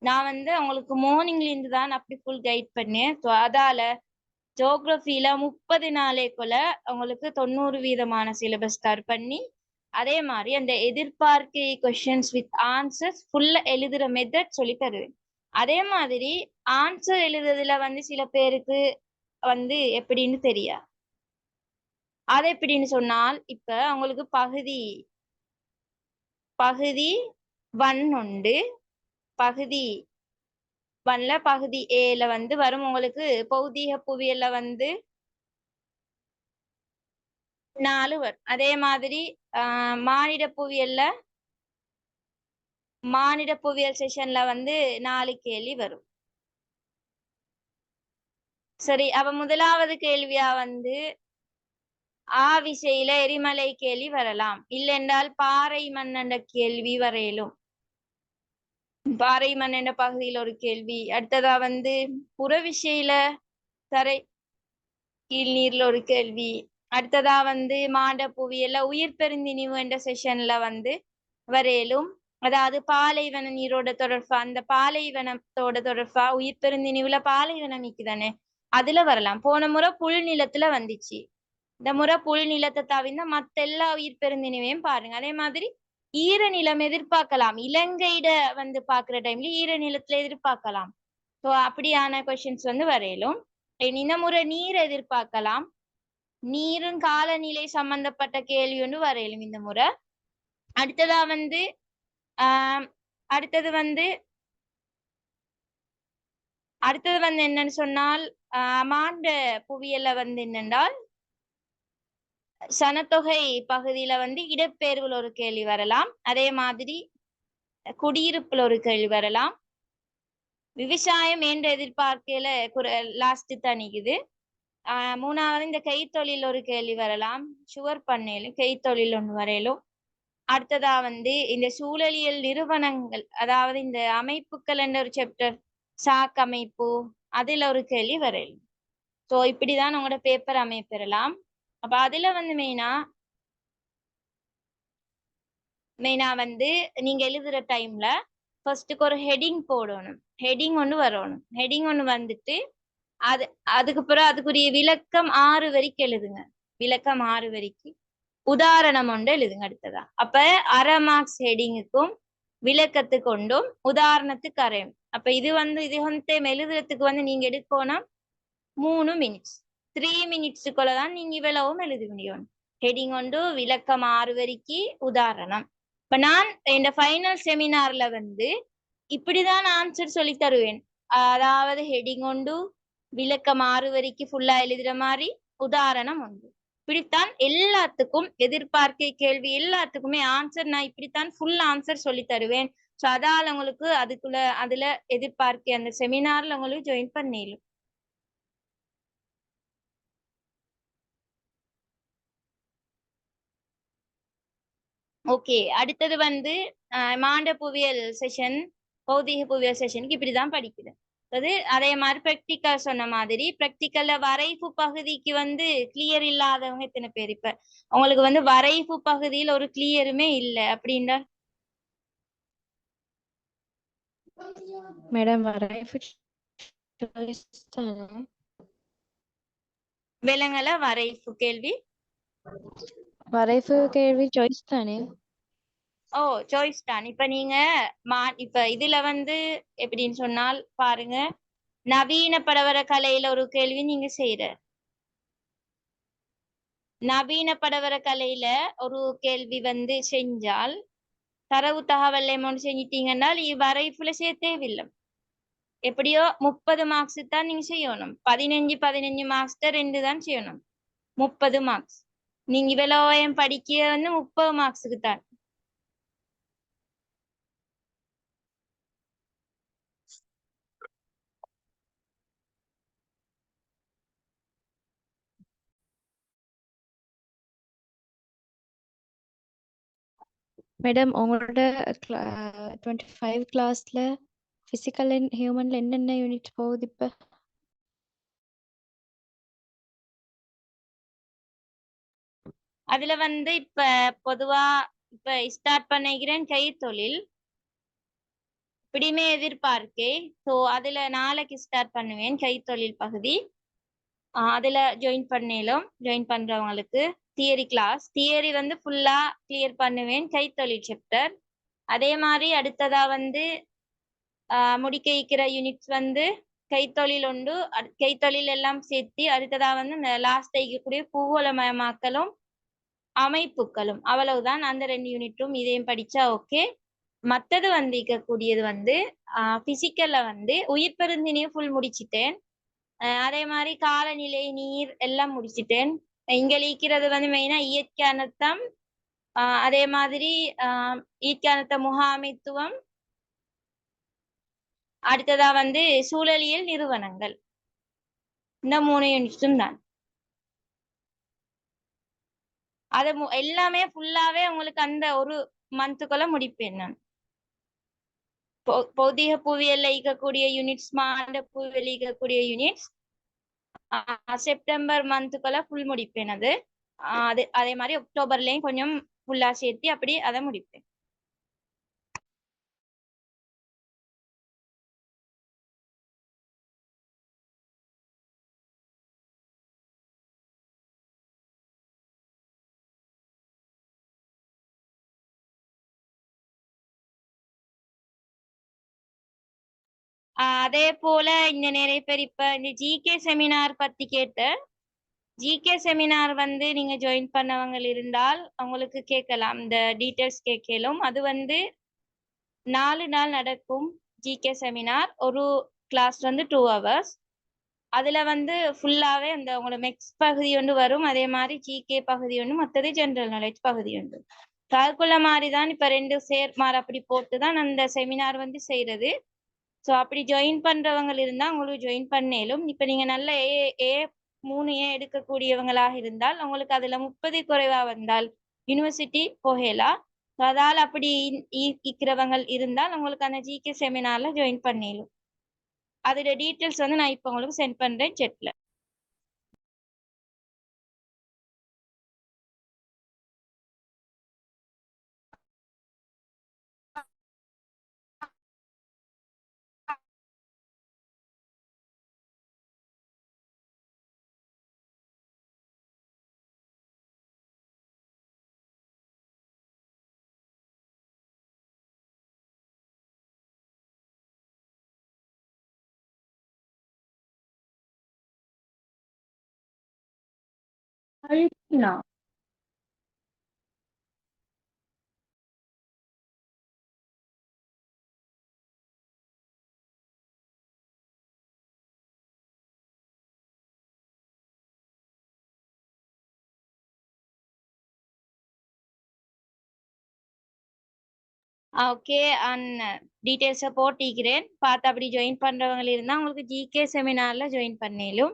[SPEAKER 1] நான் வந்து உங்களுக்கு மார்னிங்ல இருந்து தான் அப்படி ஃபுல் கைட் பண்ணேன். ஸோ அதால ஜியோகிராஃபில 30 நாளைக்குள்ள உங்களுக்கு 90% சிலபஸ் கவர் பண்ணி அதே மாதிரி அந்த எதிர்பார்க்கை கொஸ்டின்ஸ் வித் ஆன்சர்ஸ் ஃபுல்லா எழுதுற மெத்தட் சொல்லி தருவேன். அதே மாதிரி ஆன்சர் எழுதுறதுல வந்து சில பேருக்கு வந்து எப்படின்னு தெரியா. அது எப்படின்னு சொன்னால் இப்ப உங்களுக்கு பகுதி 1 உண்டு. பகுதி 1ல பகுதி ஏல வந்து வரும் உங்களுக்கு பௌதீக புவியியல்ல வந்து 4 வரும். அதே மாதிரி மானிட புவியியல் செஷன்ல வந்து 4 கேள்வி வரும். சரி, அப்ப முதலாவது கேள்வியா வந்து விசையில எரிமலை கேள்வி வரலாம். இல்லென்றால் பாறை மண்ணண்ட கேள்வி வரையிலும். பாறை மண்ணெண்ட பகுதியில் ஒரு கேள்வி. அடுத்ததா வந்து புறவிசையில தரை கீழ்நீர்ல ஒரு கேள்வி. அடுத்ததா வந்து மாண்ட புவியியல்ல உயிர் பெருந்திணிவு என்ற செஷன்ல வந்து வரையிலும். அதாவது பாலைவன நீரோட தொடர்பா அந்த பாலைவனத்தோட தொடர்பா உயிர் பெருந்திணிவுல பாலைவனம் நிக்குதானே அதுல வரலாம். போன முறை புல் நிலத்துல வந்துச்சு. இந்த முறை புல் நிலத்தை தவிர்ந்த மத்த எல்லா உயிர் பெருந்திணிவையும் பாருங்க. அதே மாதிரி ஈரநிலம் எதிர்பார்க்கலாம். இலங்கையிட வந்து பாக்குற டைம்ல ஈரநிலத்துல எதிர்பார்க்கலாம். ஸோ அப்படியான கொஸ்டின்ஸ் வந்து வரையிலும். இந்த முறை நீர் எதிர்பார்க்கலாம். நீரும் காலநிலை சம்பந்தப்பட்ட கேள்வி ஒன்று வரையிலும் இந்த முறை. அடுத்ததா வந்து அடுத்தது வந்து என்னன்னு சொன்னால் மாண்ட புவியியல்ல வந்து என்னென்றால் சனத்தொகை பகுதியில வந்து இடப்பெயர்வுல ஒரு கேள்வி வரலாம். அதே மாதிரி குடியிருப்புல ஒரு கேள்வி வரலாம். விவசாயம் என்ற எதிர்பார்க்கையில லாஸ்ட் தான் நிக்குது. 3வது இந்த கைத்தொழில் ஒரு கேள்வி வரலாம். சுவர் பண்ணையிலும் கைத்தொழில் ஒன்று வரையிலும். அடுத்ததா வந்து இந்த சூழலியல் நிறுவனங்கள் அதாவது இந்த அமைப்புகள் என்ற ஒரு சாப்டர் சாக் அமைப்பு அதுல ஒரு கேள்வி வரையிலும். ஸோ இப்படிதான் உங்களோட பேப்பர் அமைப்பெறலாம். அப்ப அதுல வந்து மெயினா வந்து நீங்க எழுதுற டைம்ல ஃபர்ஸ்ட்டுக்கு ஒரு ஹெட்டிங் போடணும். ஹெட்டிங் ஒன்று வரணும். ஹெட்டிங் ஒன்று வந்துட்டு அதுக்கு பிறகு அதுக்குரிய விளக்கம் 6 வரைக்கும் எழுதுங்க. விளக்கம் 6 வரைக்கும் உதாரணம் ஒன்று எழுதுங்க. அடுத்ததா அப்ப அரை மார்க்ஸ் ஹெட்டிங்குக்கும் விளக்கத்துக்கு கொண்டும் உதாரணத்துக்கு அரையும். அப்ப இது வந்து எழுதுறதுக்கு வந்து நீங்க எடுக்கணும் 3 மினிட்ஸ். 3 மினிட்ஸுக்குள்ளதான் நீங்க இவ்வளவும் எழுத முடியும். ஹெட்டிங் ஒன்று விளக்கம் 6 வரைக்கும் உதாரணம். இப்ப நான் இந்த ஃபைனல் செமினார்ல வந்து இப்படிதான் ஆன்சர் சொல்லி தருவேன். அதாவது ஹெட்டிங் ஒன்று விளக்கம் 6 வரைக்கும் ஃபுல்லா எழுதுற மாதிரி உதாரணம் ஒன்று. இப்படித்தான் எல்லாத்துக்கும் எதிர்பார்க்கை கேள்வி எல்லாத்துக்குமே ஆன்சர் நான் இப்படித்தான் ஃபுல் ஆன்சர் சொல்லி தருவேன். ஸோ அதால உங்களுக்கு அதுல எதிர்பார்க்க அந்த செமினார்ல உங்களுக்கு ஜாயின் பண்ணிடலாம். ஓகே, அடுத்தது வந்து மாண்ட புவியியல் செஷன் பௌதிக புவியியல் செஷனுக்கு இப்படிதான் படிக்குது. அதே மாதிரி பிராக்டிக்கல் சொன்ன மாதிரி பிராக்டிக்கல்ல வரைவு பகுதிக்கு வந்து கிளியர் இல்லாதவங்க எத்தனை பேர்? இப்ப உங்களுக்கு வந்து வரைவு பகுதியில் ஒரு கிளியருமே இல்லை அப்படின்னா
[SPEAKER 2] மேடம்
[SPEAKER 1] விலங்கல வரைவு கேள்வி
[SPEAKER 2] வரைவு கேள்வி சாய்ஸ் தானே?
[SPEAKER 1] ஓ, சாய்ஸ் தான். இப்ப நீங்க இப்ப இதுல வந்து எப்படின்னு சொன்னால் பாருங்க, நவீன படவர கலையில ஒரு கேள்வி நீங்க செய்யற நவீன படவர கலையில ஒரு கேள்வி வந்து செஞ்சால் தரவு தகவல் அமௌண்ட் செஞ்சிட்டீங்கன்னா வரைப்புல செய்ய தேவையில்லை. எப்படியோ 30 மார்க்ஸ் தான் நீங்க செய்யணும். 15 மார்க்ஸ் தான் 2 தான் செய்யணும். 30 மார்க்ஸ். நீங்க இவ்வளோ படிக்க வந்து 30 மார்க்ஸுக்கு தான்.
[SPEAKER 2] மேடம் உங்களோட 25 கிளாஸ்ல பிசிக்கல் அண்ட் ஹியூமன்ல என்னென்ன யூனிட் போகுது இப்ப?
[SPEAKER 1] அதுல வந்து இப்ப பொதுவா இப்ப ஸ்டார்ட் பண்ணிக்கிறேன் கை தொழில் இப்படியுமே எதிர்பார்க்கே. ஸோ அதுல நாளைக்கு ஸ்டார்ட் பண்ணுவேன் கை தொழில் பகுதி. அதுல ஜாயின் பண்றவங்களுக்கு தியரி கிளாஸ் தியரி வந்து ஃபுல்லா கிளியர் பண்ணுவேன் கை தொழில் சாப்டர். அதே மாதிரி அடுத்ததா வந்து முடிக்க இருக்கிற யூனிட்ஸ் வந்து கைத்தொழில் உண்டு. கைத்தொழில் எல்லாம் சேர்த்து அடுத்ததா வந்து இந்த லாஸ்ட் ஐக்கக்கூடிய பூகோளமயமாக்கலும் அமைப்புகளும் அவ்வளவுதான். அந்த 2 யூனிட்டும் இதையும் படிச்சா ஓகே. மத்தது வந்து இருக்கக்கூடியது வந்து பிசிக்கல்ல வந்து உயிர் பெருந்தினியும் ஃபுல் முடிச்சிட்டேன். அதே மாதிரி காலநிலை நீர் எல்லாம் முடிச்சிட்டேன். இங்க இருக்கிறது வந்து மெயினா இயற்கை அனர்த்தம், அதே மாதிரி இயற்கை அனர்த்த முகாமைத்துவம், அடுத்ததா வந்து சூழலியல் நிறுவனங்கள். இந்த 3 யூனிட்ஸும் தான். அது எல்லாமே ஃபுல்லாவே உங்களுக்கு அந்த ஒரு மந்த்துக்குள்ள முடிப்பேன் நான். பௌதிக புவியியல்ல இருக்கக்கூடிய யூனிட்ஸ், மாண்ட புவியியல் இருக்கக்கூடிய யூனிட்ஸ் செப்டம்பர் மந்த்துக்குள்ள ஃபுல் முடிப்பேன். அது அதே மாதிரி அக்டோபர்லயும் கொஞ்சம் ஃபுல்லா சேர்த்து அப்படி அதை முடிப்பேன். அதே போல இந்த நிறைய பேர் இப்ப இந்த ஜிகே செமினார் பத்தி கேட்ட ஜிகே செமினார் வந்து நீங்க ஜாயின் பண்ணவங்க இருந்தால் அவங்களுக்கு கேட்கலாம், இந்த டீட்டெயில்ஸ் கேட்கலும். அது வந்து 4 நாள் நடக்கும் ஜிகே செமினார். ஒரு கிளாஸ் வந்து 2 hours. அதுல வந்து ஃபுல்லாவே அந்த உங்களோட மெக்ஸ் பகுதி ஒன்று வரும், அதே மாதிரி ஜிகே பகுதி ஒன்று, மற்றது ஜெனரல் நாலேஜ் பகுதி ஒன்று. அதுக்குள்ள மாதிரி தான் இப்ப 2 சேர்மார் அப்படி போட்டு தான் அந்த செமினார் வந்து செய்யறது. ஸோ அப்படி ஜாயின் பண்றவங்க இருந்தா உங்களுக்கு ஜாயின் பண்ணேலும். இப்ப நீங்க நல்ல A3A எடுக்கக்கூடியவங்களாக இருந்தால் உங்களுக்கு அதுல 30 குறைவா வந்தால் யூனிவர்சிட்டி போகலாம். அதால் அப்படி இருக்கிறவங்க இருந்தால் உங்களுக்கு அந்த ஜிகே செமினார்ல ஜாயின் பண்ணேலும். அதோட டீட்டெயில்ஸ் வந்து நான் இப்ப உங்களுக்கு சென்ட் பண்றேன் செட்ல. ஓகே, டீட்டெயில்ஸை போட்டிக்கிறேன். பார்த்து அப்படி ஜாயின் பண்றவங்க இருந்தா உங்களுக்கு ஜிகே செமினார்ல ஜாயின் பண்ணேலும்.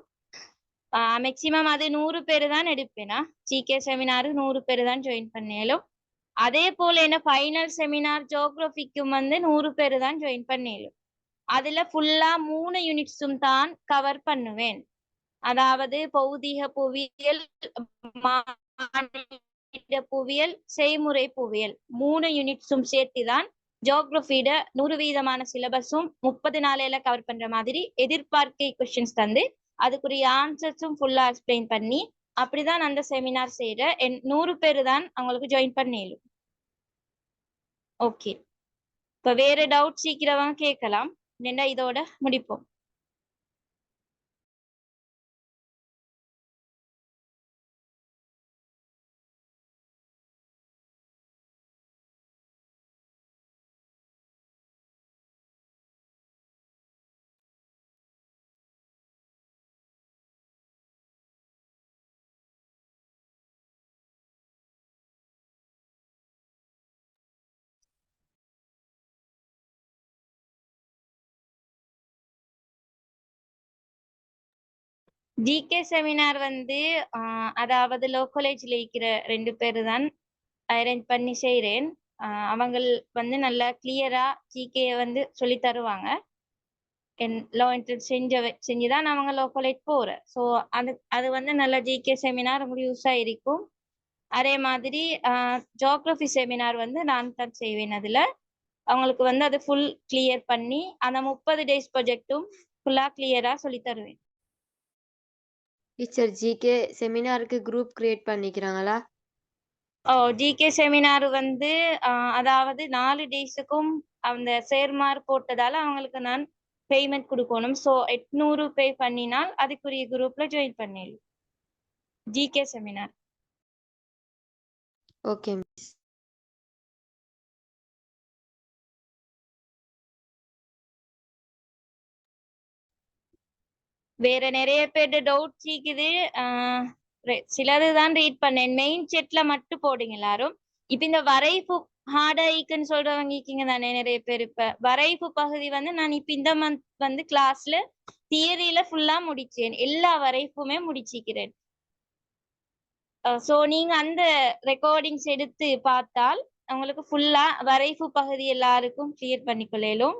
[SPEAKER 1] மேக்சிமம் அது 100 பேர் தான் எடுப்பேனா. ஜிகே செமினார் 100 பேர் தான் ஜாயின் பண்ணேலும். அதே போல என்ன ஃபைனல் செமினார் ஜியோகிராஃபிக்கும் வந்து 100 பேர் தான் ஜாயின் பண்ணேலும். அதுல ஃபுல்லா 3 யூனிட்ஸும் தான் கவர் பண்ணுவேன். அதாவது பௌதிக புவியியல், புவியியல், செய்முறை புவியியல் 3 யூனிட்ஸும் சேர்த்துதான் ஜியோகிராஃபியோட 100% சிலபஸும் 30 நாளையில கவர் பண்ற மாதிரி எதிர்பார்க்கை கொஸ்டின்ஸ் தந்து அதுக்குரிய ஆன்சர்ஸும் ஃபுல்லா எக்ஸ்பிளைன் பண்ணி அப்படிதான் அந்த செமினார் செய்யற 100 பேர் தான் அவங்களுக்கு ஜாயின் பண்ணேலும். ஓகே, இப்ப வேற டவுட் சீக்கிரமா கேட்கலாம், இல்லைன்னா இதோட முடிப்போம். ஜிகே செமினார் வந்து அதாவது லோக்கலேஜ்ல இருக்கிற 2 பேர் தான் அரேஞ்ச் பண்ணி செய்கிறேன். அவங்க வந்து நல்லா கிளியரா ஜிகே வந்து சொல்லி தருவாங்க. லோ இன்ட்ரெஸ்ட் செஞ்சுதான் அவங்க லோக்கலைட் போறேன். ஸோ அது வந்து நல்ல ஜிகே செமினார் உங்களுக்கு யூஸ் ஆயிருக்கும். அதே மாதிரி ஜியோகிராஃபி செமினார் வந்து நான் தான் செய்வேன். அதுல அவங்களுக்கு வந்து அது ஃபுல் கிளியர் பண்ணி அந்த 30 days ப்ராஜெக்டும் ஃபுல்லா கிளியரா சொல்லி தருவேன்.
[SPEAKER 3] டீச்சர் ஜிகே செமினாருக்கு குரூப் கிரியேட் பண்ணிக்கிறாங்களா?
[SPEAKER 1] ஜிகே செமினார் வந்து அதாவது 4 daysக்கும் அந்த சேர்மார் போட்டதால அவங்களுக்கு நான் பேமெண்ட் கொடுக்கணும். ஸோ 800 பே பண்ணினால் அதுக்குரிய குரூப்ல ஜாயின் பண்ணிடலாம். GK seminar.
[SPEAKER 3] Okay miss.
[SPEAKER 1] வேற நிறைய பேர் டவுட் இருக்குது. சிலது தான் ரீட் பண்ணேன். மெயின் செட்ல மட்டும் போடுங்க எல்லாரும். இப்ப இந்த வரைப்பு ஹார்ட் ஐக்குன்னு சொல்றவங்க இருக்கீங்க தானே நிறைய பேர். இப்ப வரைப்பு பகுதி வந்து நான் இப்ப இந்த மந்த் வந்து கிளாஸ்ல தியரியில ஃபுல்லா முடிச்சேன். எல்லா வரைப்புமே முடிச்சிக்கிறேன். ஸோ நீங்க அந்த ரெக்கார்டிங்ஸ் எடுத்து பார்த்தால் உங்களுக்கு ஃபுல்லா வரைப்பு பகுதி எல்லாருக்கும் கிளியர் பண்ணிக்கொள்ளும்.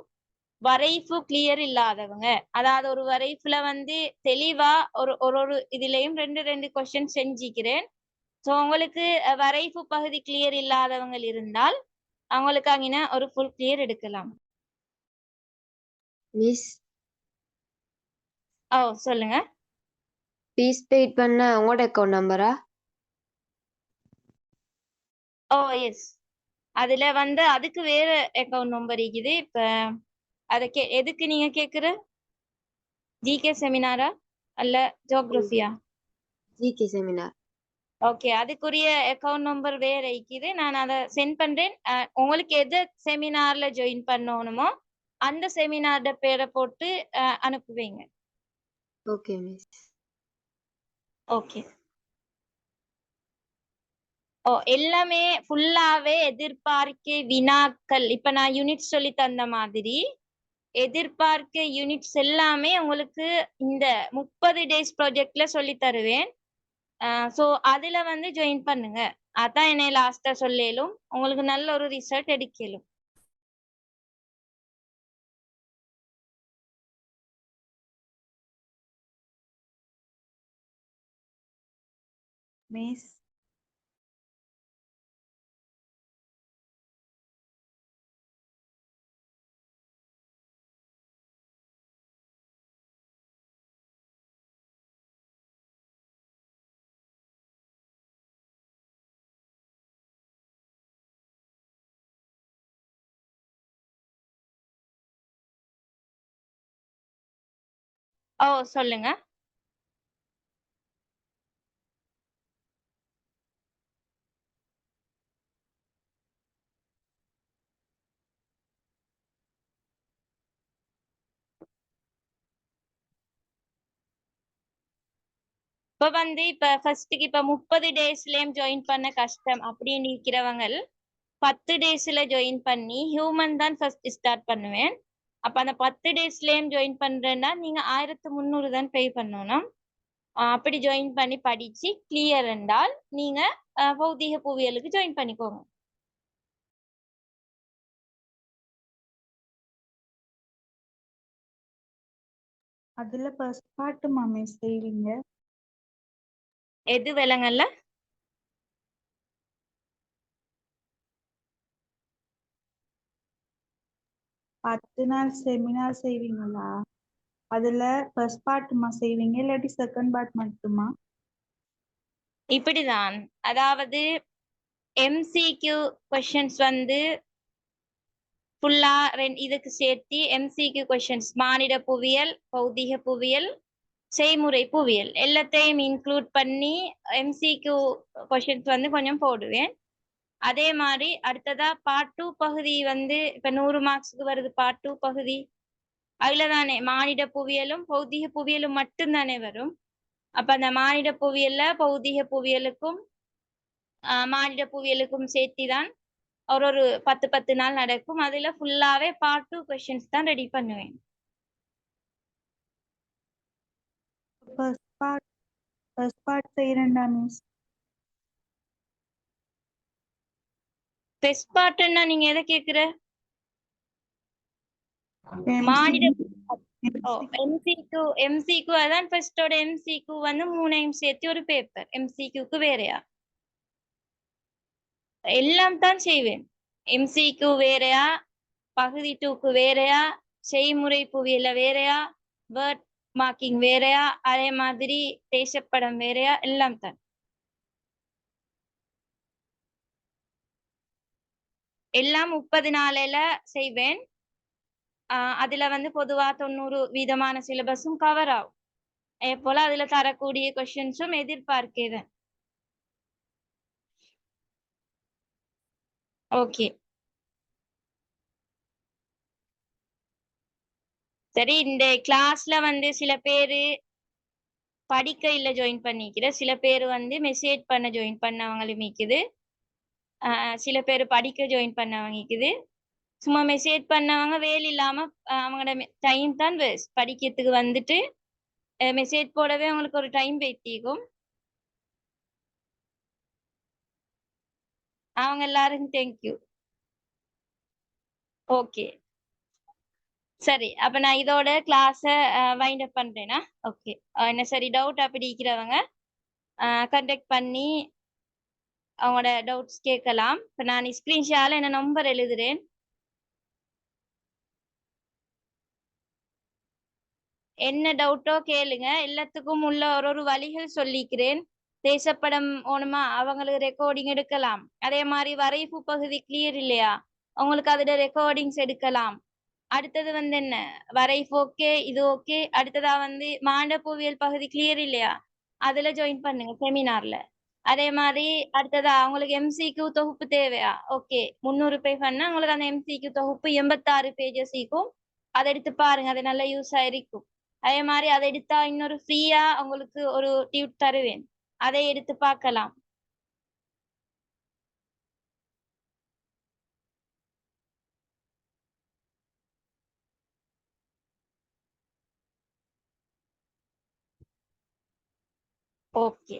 [SPEAKER 1] வரைப்பு கிளியர் இல்லாதவங்க, அதாவது ஒரு வரைப்புல வந்து தெளிவா ஒரு இதுலயும் 2 கொஸ்டின் செஞ்சுக்கிறேன். ஸோ உங்களுக்கு வரைப்பு பகுதி கிளியர் இல்லாதவங்க இருந்தால் அவங்களுக்கு அங்கின ஒரு ஃபுல் கிளியர் எடுக்கலாம்.
[SPEAKER 3] மிஸ்
[SPEAKER 1] சொல்லுங்க.
[SPEAKER 3] ஃபீஸ் பெய்ட் பண்ண உங்களோட அக்கௌண்ட் நம்பரா?
[SPEAKER 1] எஸ். அதுல வந்து அதுக்கு வேற அக்கௌண்ட் நம்பர் இருக்குது. இப்ப எதுக்கு நீங்க கேக்குற? ஜிகே செமினாரா அல்ல ஜியோகிராஃபியா?
[SPEAKER 3] GK seminar.
[SPEAKER 1] ஓகே, அதுக்குரிய அக்கௌண்ட் நம்பர் வேற இருக்குது. நான் அதை சென்ட் பண்றேன். உங்களுக்கு எது செமினார்ல ஜாயின் பண்ணணுமோ அந்த செமினார்ட பேரை போட்டு அனுப்புவீங்க.
[SPEAKER 3] Okay miss.
[SPEAKER 1] ஓகே. எல்லாமே ஃபுல்லாவே எதிர்பார்க்க வினாக்கள். இப்ப நான் யூனிட் சொல்லி தந்த மாதிரி எதிர்பார்க்க யூனிட்ஸ் எல்லாமே உங்களுக்கு இந்த 30 days ப்ராஜெக்ட்ல சொல்லி தருவேன். ஸோ அதுல வந்து ஜாயின் பண்ணுங்க. அதான் என்னை லாஸ்டா சொல்லும். உங்களுக்கு நல்ல ஒரு ரிசல்ட் எடுக்கலும்.
[SPEAKER 4] மிஸ்
[SPEAKER 1] சொல்லுங்க. இப்ப வந்து ஃபர்ஸ்ட்டுக்கு 30 daysலயும் ஜாயின் பண்ண கஷ்டம் அப்படின்னு இருக்கிறவங்க 10 daysல ஜாயின் பண்ணி ஹியூமன் தான் ஃபர்ஸ்ட் ஸ்டார்ட் பண்ணுவேன். அப்ப அந்த 10 daysலயும் ஜாயின் பண்றேன்னா நீங்க 1300 தான் பே பண்ணணும். அப்படி ஜாயின் பண்ணி படிச்சு கிளியர் என்றால் நீங்க பௌதிக புவியியலுக்கு ஜாயின் பண்ணிக்கோங்க.
[SPEAKER 4] அதுல ஃபர்ஸ்ட் பார்ட்டுமா மிஸ் செய்வீங்க?
[SPEAKER 1] எது விலங்கல்ல?
[SPEAKER 4] பத்து நாள் செமினார் செய்வீங்களா? அதுல ஃபர்ஸ்ட் பார்ட்டுமா செய்வீங்க இல்லாட்டி செகண்ட் பார்ட் மட்டுமா?
[SPEAKER 1] இப்படிதான், அதாவது எம்சிக்யூ கொஸ்டின்ஸ் வந்து ஃபுல்லா இதுக்கு சேர்த்து எம்சிக்யூ கொஸ்டின்ஸ் மானிட புவியியல், பௌதிக புவியியல், செய்முறை புவியியல் எல்லாத்தையும் இன்க்ளூட் பண்ணி எம்சிக்யூ கொஸ்டின்ஸ் வந்து கொஞ்சம் போடுவேன். அதே மாதிரி அடுத்ததா பார்ட் 2 பகுதி வந்து இப்ப 100 மார்க்ஸ்க்கு வருது பார்ட் 2 பகுதி. அதுல தானே மானிட புவியியலும் பௌதிக புவியியலும் மட்டும்தானே வரும். அப்ப அந்த மானிட புவியியல்ல பௌதிக புவியியலுக்கும் மானிட புவியியலுக்கும் சேர்த்திதான் ஒரு 10 நாள் நடக்கும். அதுல ஃபுல்லாவே பார்ட் 2 கொஸ்டின்ஸ் தான் ரெடி பண்ணுவேன்.
[SPEAKER 4] ஃபர்ஸ்ட் பார்ட் செய்யறேன்டா மிஸ்.
[SPEAKER 1] பெஸ்ட் பார்ட்னா நீங்க எதை கேக்குற? மாநில எம்சிக்யூ அதான் ஃபர்ஸ்டோட எம்சிக்யூ வந்து 3 சேர்த்து ஒரு பேப்பர். எம்சிக்யூக்கு வேறையா? எல்லாம் தான் செய்வேன். எம்சிக்யூ வேறையா, பகுதி 2க்கு வேறையா, செய்முறை புவியியல வேறையா, வேர்ட் மார்க்கிங் வேறையா, அதே மாதிரி தேசப்படம் வேறையா, எல்லாம் தான். எல்லாம் 30 நாளையில செய்வேன். அதுல வந்து பொதுவா 90% சிலபஸும் கவர் ஆகும். அதே போல அதுல தரக்கூடிய கொஸ்டின்ஸும் எதிர்பார்க்கிறேன். ஓகே சரி, இந்த கிளாஸ்ல வந்து சில பேரு படிக்க இல்ல ஜாயின் பண்ணிக்கிற, சில பேர் வந்து மெசேஜ் பண்ண ஜாயின் பண்ணவங்களும் இருக்குது. சில பேர் படிக்க ஜாயின் பண்ணவங்க இருக்குது. சும்மா மெசேஜ் பண்ணவங்க வேலை இல்லாம அவங்களோட டைம் தான் வேஸ்ட். படிக்கிறதுக்கு வந்துட்டு மெசேஜ் போடவே அவங்களுக்கு ஒரு டைம் வைத்திருக்கும். அவங்க எல்லாருக்கும் தேங்க்யூ. ஓகே சரி, அப்ப நான் இதோட கிளாஸ வைண்ட் அப் பண்றேனா? ஓகே என்ன சரி டவுட் அப்படி இருக்கிறவங்க கான்டாக்ட் பண்ணி அவங்களோட டவுட்ஸ் கேட்கலாம். இப்ப நான் ஸ்கிரீன்ஷாட்ல என்ன நம்பர் எழுதுறேன். என்ன டவுட்டோ கேளுங்க. எல்லாத்துக்கும் உள்ள ஒரு வழிகள் சொல்லிக்கிறேன். தேசப்படம் ஓணுமா அவங்களுக்கு ரெக்கார்டிங் எடுக்கலாம். அதே மாதிரி வரைவு பகுதி கிளியர் இல்லையா, அவங்களுக்கு அதோட ரெக்கார்டிங்ஸ் எடுக்கலாம். அடுத்தது வந்து என்ன, வரைவு ஓகே, இது ஓகே. அடுத்ததா வந்து மாண்டபுவியல் பகுதி கிளியர் இல்லையா, அதுல ஜாயின் பண்ணுங்க செமினார்ல. அதே மாதிரி அடுத்ததா அவங்களுக்கு எம்சிக்யூ தொகுப்பு தேவையா, ஓகே 300 பேஜ் பண்ணா உங்களுக்கு அந்த எம்சிக்யூ தொகுப்பு 86 பேஜஸ் இருக்கும். அதை எடுத்து பாருங்க, அது நல்ல யூஸ் ஆயிருக்கும். அதே மாதிரி அதை எடுத்தா இன்னொரு ஃப்ரீயா உங்களுக்கு ஒரு டியூட் தருவேன், அதை எடுத்து பார்க்கலாம். ஓகே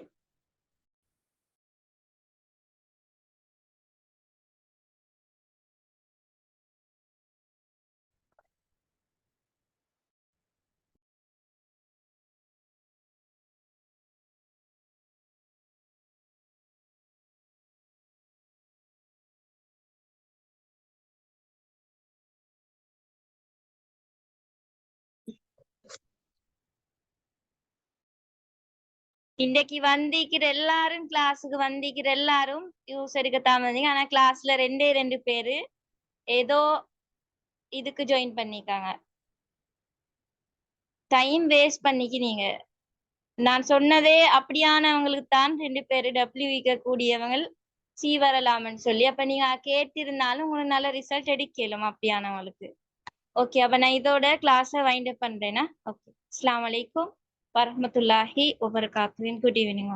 [SPEAKER 1] இன்னைக்கு வந்திக்கிற எல்லாரும் கிளாஸுக்கு வந்திக்கிற எல்லாரும் யூஸ் எடுக்கத்தான் வந்தீங்க. ஆனா கிளாஸ்ல 2 பேரு ஏதோ இதுக்கு ஜாயின் பண்ணிக்காங்க. டைம் வேஸ்ட் பண்ணிக்கினீங்க. நான் சொன்னதே அப்படியானவங்களுக்கு தான் 2 பேரு டபிள்யூ கூடியவங்க சி வரலாம்னு சொல்லி. அப்ப நீங்க கேட்டிருந்தாலும் உங்களுக்கு நல்ல ரிசல்ட் எடுக்கலும் அப்படியானவங்களுக்கு. ஓகே, அப்ப நான் இதோட கிளாஸை வைண்ட் அப் பண்றேன்னா. ஓகே, அஸ்ஸலாமு அலைக்கும் வரஹ்மத்துல்லாஹி வபரகாத்துஹு. Good evening.